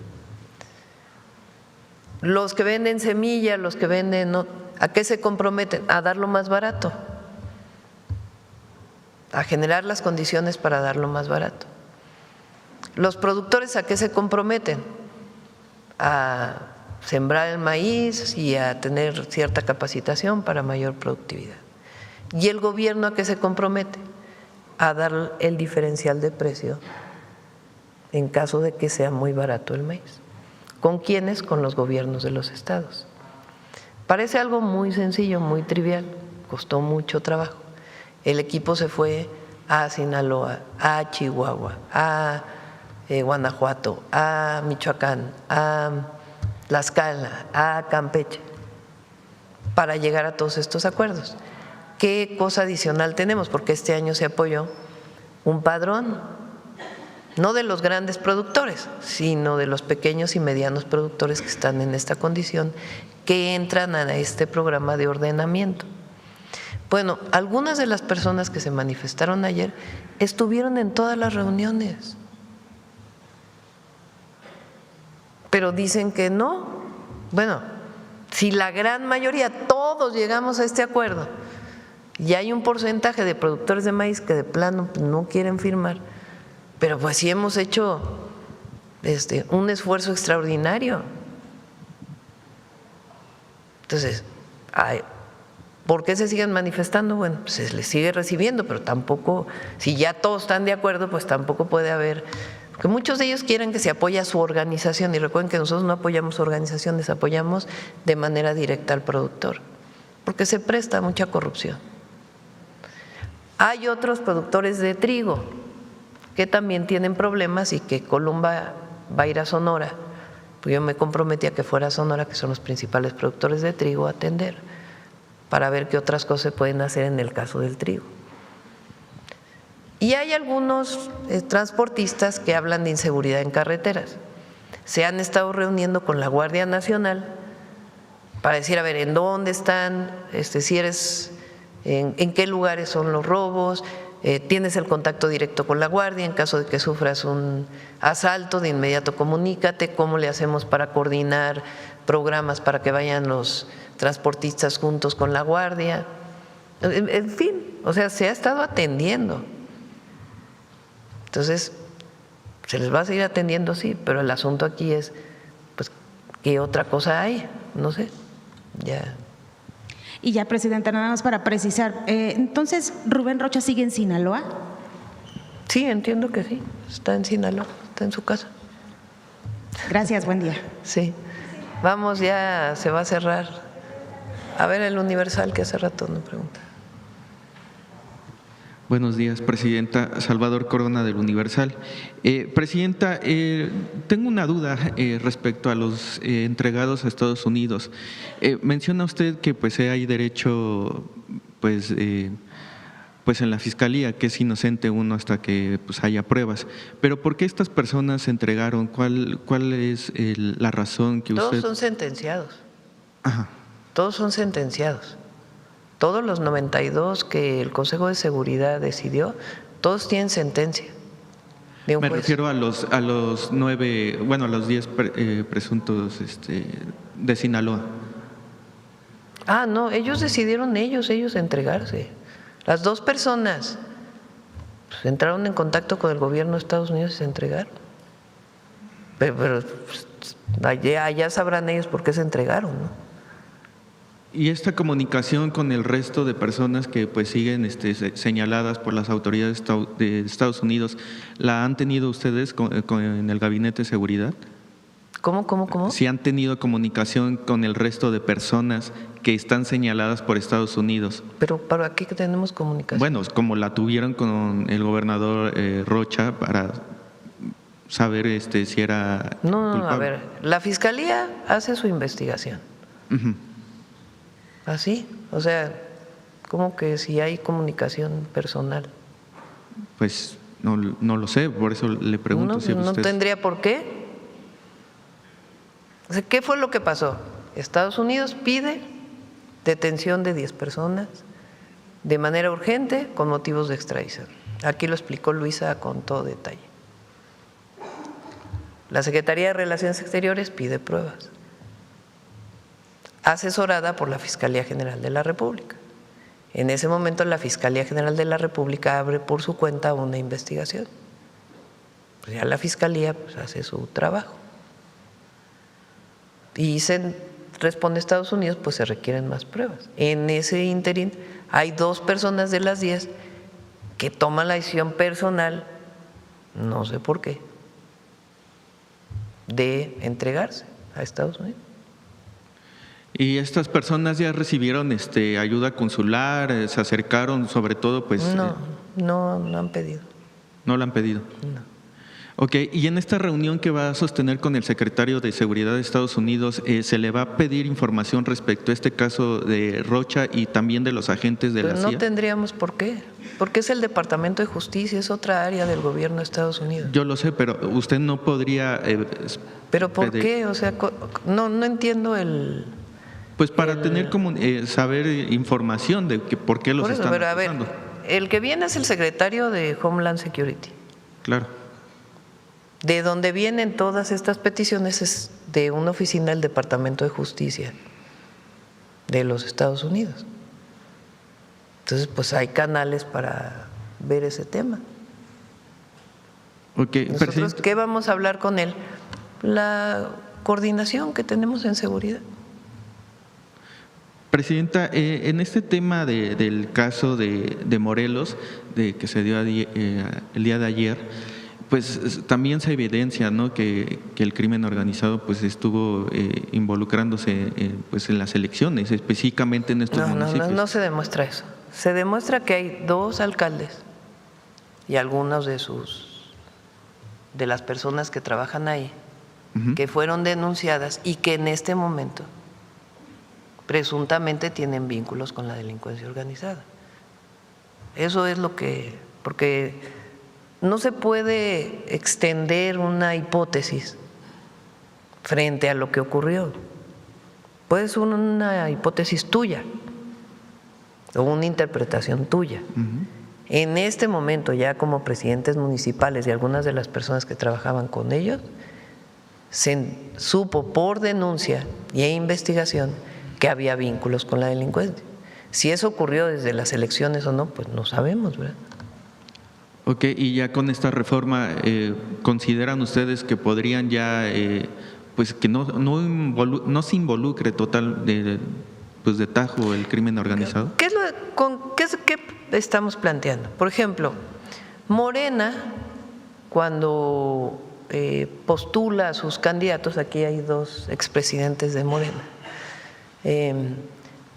Los que venden semilla, los que venden… ¿A qué se comprometen? A darlo más barato, a generar las condiciones para darlo más barato. ¿Los productores a qué se comprometen? A sembrar el maíz y a tener cierta capacitación para mayor productividad. ¿Y el gobierno a qué se compromete? A dar el diferencial de precio en caso de que sea muy barato el maíz. ¿Con quiénes? Con los gobiernos de los estados. Parece algo muy sencillo, muy trivial, costó mucho trabajo. El equipo se fue a Sinaloa, a Chihuahua, a Guanajuato, a Michoacán, a Tlaxcala, a Campeche, para llegar a todos estos acuerdos. ¿Qué cosa adicional tenemos? Porque este año se apoyó un padrón, no de los grandes productores, sino de los pequeños y medianos productores que están en esta condición, que entran a este programa de ordenamiento. Bueno, algunas de las personas que se manifestaron ayer estuvieron en todas las reuniones, pero dicen que no. Bueno, si la gran mayoría, todos llegamos a este acuerdo Y hay un porcentaje de productores de maíz que de plano no quieren firmar, pero pues sí hemos hecho un esfuerzo extraordinario. Entonces, ¿por qué se siguen manifestando? Bueno, pues se les sigue recibiendo, pero tampoco, si ya todos están de acuerdo, pues tampoco puede haber, porque muchos de ellos quieren que se apoye a su organización, y recuerden que nosotros no apoyamos organizaciones, apoyamos de manera directa al productor, porque se presta mucha corrupción. Hay otros productores de trigo que también tienen problemas y que Columba va a ir a Sonora, pues yo me comprometí a que fuera a Sonora, que son los principales productores de trigo, a atender, para ver qué otras cosas se pueden hacer en el caso del trigo. Y hay algunos transportistas que hablan de inseguridad en carreteras. Se han estado reuniendo con la Guardia Nacional para decir, a ver, ¿en dónde están? Si eres, ¿en qué lugares son los robos? Tienes el contacto directo con la Guardia, en caso de que sufras un asalto, de inmediato comunícate, ¿cómo le hacemos para coordinar programas para que vayan los transportistas juntos con la Guardia? En fin, o sea, se ha estado atendiendo. Entonces, se les va a seguir atendiendo, sí, pero el asunto aquí es, pues, ¿qué otra cosa hay? No sé, ya. Y ya, Presidenta, nada más para precisar, entonces, ¿Rubén Rocha sigue en Sinaloa? Sí, entiendo que sí, está en Sinaloa, está en su casa. Gracias, buen día. Sí, vamos, ya se va a cerrar. A ver, el Universal, que hace rato me pregunta. Buenos días, Presidenta. Salvador Corona, del Universal. Presidenta, tengo una duda respecto a los entregados a Estados Unidos. Menciona usted que pues hay derecho pues en la Fiscalía, que es inocente uno hasta que pues haya pruebas. Pero ¿por qué estas personas se entregaron? ¿Cuál es la razón que usted...? Todos son sentenciados. Ajá. Todos son sentenciados. Todos los 92 que el Consejo de Seguridad decidió, todos tienen sentencia de un Me juez. refiero a los 9, bueno, a los 10 presuntos de Sinaloa. Ah, no, ellos decidieron ellos entregarse. Las dos personas pues, entraron en contacto con el gobierno de Estados Unidos y se entregaron. Pero pues, allá sabrán ellos por qué se entregaron, ¿no? Y esta comunicación con el resto de personas que pues siguen señaladas por las autoridades de Estados Unidos, ¿la han tenido ustedes en el Gabinete de Seguridad? ¿Cómo? Si han tenido comunicación con el resto de personas que están señaladas por Estados Unidos. ¿Pero para qué tenemos comunicación? Bueno, como la tuvieron con el gobernador Rocha para saber si era No, a ver, la Fiscalía hace su investigación. Uh-huh. ¿Así? O sea, ¿cómo que si hay comunicación personal? Pues no lo sé, por eso le pregunto. No tendría por qué. O sea, ¿qué fue lo que pasó? Estados Unidos pide detención de 10 personas de manera urgente con motivos de extradición. Aquí lo explicó Luisa con todo detalle. La Secretaría de Relaciones Exteriores pide pruebas, asesorada por la Fiscalía General de la República. En ese momento la Fiscalía General de la República abre por su cuenta una investigación. Pues ya la Fiscalía pues, hace su trabajo. Y responde Estados Unidos, pues se requieren más pruebas. En ese ínterin hay 2 personas de las 10 que toman la decisión personal, no sé por qué, de entregarse a Estados Unidos. ¿Y estas personas ya recibieron ayuda consular? ¿Se acercaron sobre todo? Pues No han pedido. ¿No la han pedido? No. Ok, y en esta reunión que va a sostener con el secretario de Seguridad de Estados Unidos, ¿se le va a pedir información respecto a este caso de Rocha y también de los agentes de la CIA? No tendríamos por qué, porque es el Departamento de Justicia, es otra área del gobierno de Estados Unidos. Yo lo sé, pero usted no podría… ¿Pero por qué? O sea, no entiendo el… Pues para tener saber información de por qué los están pero acusando. A ver, el que viene es el secretario de Homeland Security. Claro. De donde vienen todas estas peticiones es de una oficina del Departamento de Justicia de los Estados Unidos. Entonces, pues hay canales para ver ese tema. Okay, Nosotros, presidente. ¿qué vamos a hablar con él? La coordinación que tenemos en seguridad. Presidenta, en este tema del caso de Morelos, de que se dio el día de ayer, pues también se evidencia, ¿no?, que el crimen organizado pues estuvo involucrándose pues en las elecciones, específicamente en estos municipios. No se demuestra eso. Se demuestra que hay 2 alcaldes y algunos de las personas que trabajan ahí que fueron denunciadas y que en este momento presuntamente tienen vínculos con la delincuencia organizada. Eso es lo que, porque no se puede extender una hipótesis frente a lo que ocurrió. Puede ser una hipótesis tuya o una interpretación tuya. En este momento, ya como presidentes municipales y algunas de las personas que trabajaban con ellos, se supo por denuncia y investigación que había vínculos con la delincuencia. Si eso ocurrió desde las elecciones o no, pues no sabemos, ¿verdad? Ok, y ya con esta reforma, ¿consideran ustedes que podrían ya, pues que no se involucre total de tajo el crimen organizado? ¿Qué estamos planteando? Por ejemplo, Morena, cuando postula a sus candidatos, aquí hay 2 expresidentes de Morena,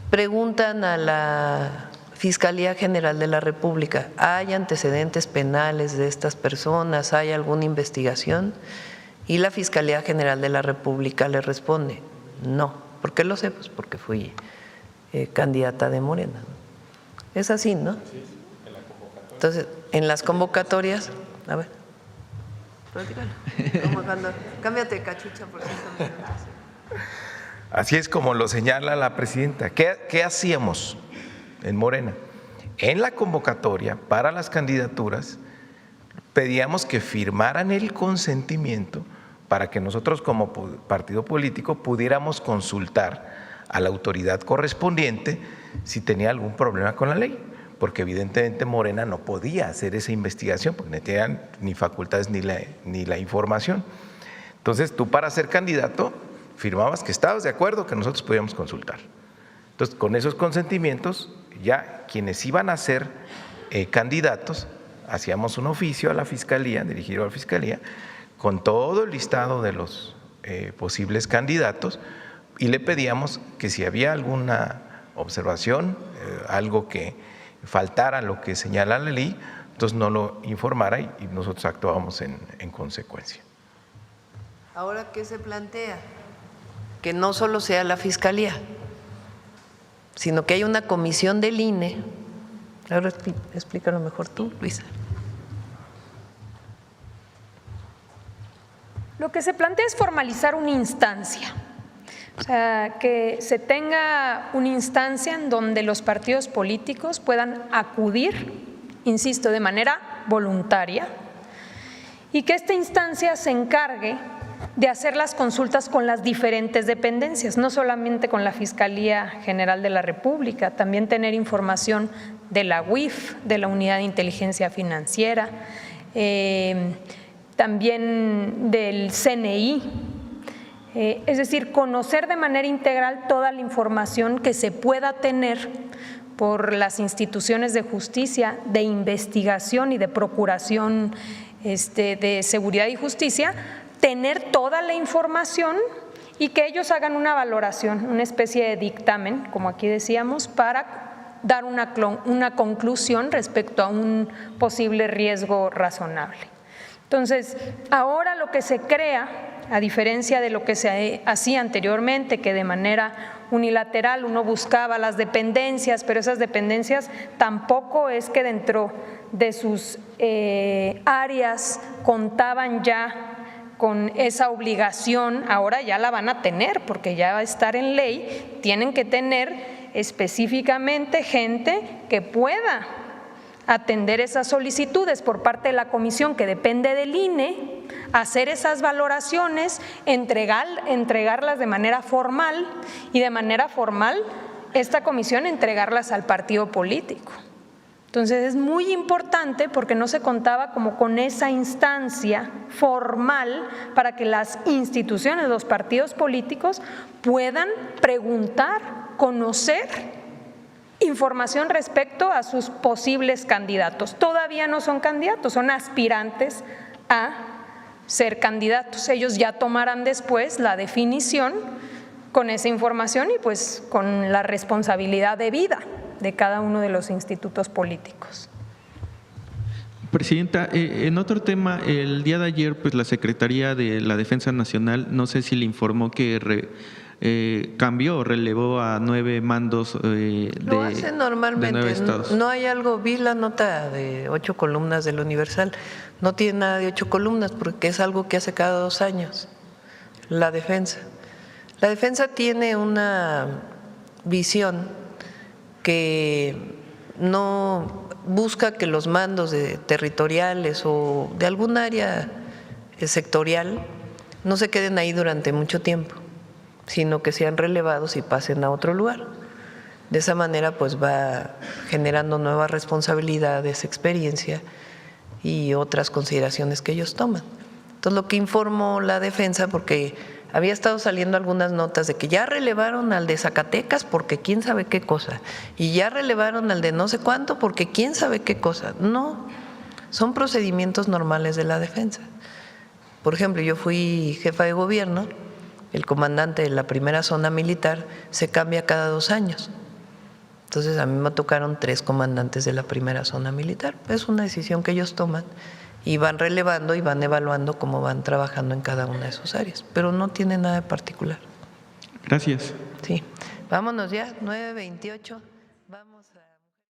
preguntan a la Fiscalía General de la República, ¿hay antecedentes penales de estas personas? ¿Hay alguna investigación? Y la Fiscalía General de la República le responde, no. ¿Por qué lo sé? Pues porque fui candidata de Morena. Es así, ¿no? Sí, en la convocatoria. Entonces, en las convocatorias, a ver, platícalo. Como cuando, cámbiate cachucha por 5 minutos. Así es como lo señala la presidenta. ¿Qué hacíamos en Morena? En la convocatoria para las candidaturas pedíamos que firmaran el consentimiento para que nosotros como partido político pudiéramos consultar a la autoridad correspondiente si tenía algún problema con la ley, porque evidentemente Morena no podía hacer esa investigación porque no tenían ni facultades ni la información. Entonces tú, para ser candidato, firmabas que estabas de acuerdo que nosotros podíamos consultar. Entonces, con esos consentimientos, ya quienes iban a ser candidatos, hacíamos un oficio a la Fiscalía, dirigido a la Fiscalía, con todo el listado de los posibles candidatos, y le pedíamos que si había alguna observación, algo que faltara a lo que señala la ley, entonces no lo informara y nosotros actuábamos en consecuencia. Ahora, ¿qué se plantea? Que no solo sea la Fiscalía, sino que hay una comisión del INE. Ahora explícalo mejor tú, Luisa. Lo que se plantea es formalizar una instancia, o sea, que se tenga una instancia en donde los partidos políticos puedan acudir, insisto, de manera voluntaria, y que esta instancia se encargue de hacer las consultas con las diferentes dependencias, no solamente con la Fiscalía General de la República, también tener información de la UIF, de la Unidad de Inteligencia Financiera, también del CNI, es decir, conocer de manera integral toda la información que se pueda tener por las instituciones de justicia, de investigación y de procuración de seguridad y justicia, tener toda la información y que ellos hagan una valoración, una especie de dictamen, como aquí decíamos, para dar una conclusión respecto a un posible riesgo razonable. Entonces, ahora lo que se crea, a diferencia de lo que se hacía anteriormente, que de manera unilateral uno buscaba las dependencias, pero esas dependencias tampoco es que dentro de sus áreas contaban ya con esa obligación, ahora ya la van a tener, porque ya va a estar en ley, tienen que tener específicamente gente que pueda atender esas solicitudes por parte de la comisión que depende del INE, hacer esas valoraciones, entregarlas de manera formal y de manera formal esta comisión entregarlas al partido político. Entonces es muy importante porque no se contaba como con esa instancia formal para que las instituciones, los partidos políticos puedan preguntar, conocer información respecto a sus posibles candidatos. Todavía no son candidatos, son aspirantes a ser candidatos. Ellos ya tomarán después la definición con esa información y pues con la responsabilidad debida de cada uno de los institutos políticos. Presidenta, en otro tema, el día de ayer, pues la Secretaría de la Defensa Nacional, no sé si le informó que cambió o relevó a 9 mandos Lo hace normalmente. de 9 estados. No hay algo, vi la nota de 8 columnas del Universal, no tiene nada de 8 columnas porque es algo que hace cada 2 años, la defensa. La defensa tiene una visión que no busca que los mandos territoriales o de algún área sectorial no se queden ahí durante mucho tiempo, sino que sean relevados y pasen a otro lugar. De esa manera pues va generando nuevas responsabilidades, experiencia y otras consideraciones que ellos toman. Entonces lo que informó la defensa, porque había estado saliendo algunas notas de que ya relevaron al de Zacatecas porque quién sabe qué cosa, y ya relevaron al de no sé cuánto porque quién sabe qué cosa. No, son procedimientos normales de la defensa. Por ejemplo, yo fui jefa de gobierno, el comandante de la primera zona militar se cambia cada 2 años. Entonces a mí me tocaron 3 comandantes de la primera zona militar. Es una decisión que ellos toman y van relevando y van evaluando cómo van trabajando en cada una de sus áreas, pero no tiene nada de particular. Gracias. Sí, vámonos ya, 9:28, vamos a…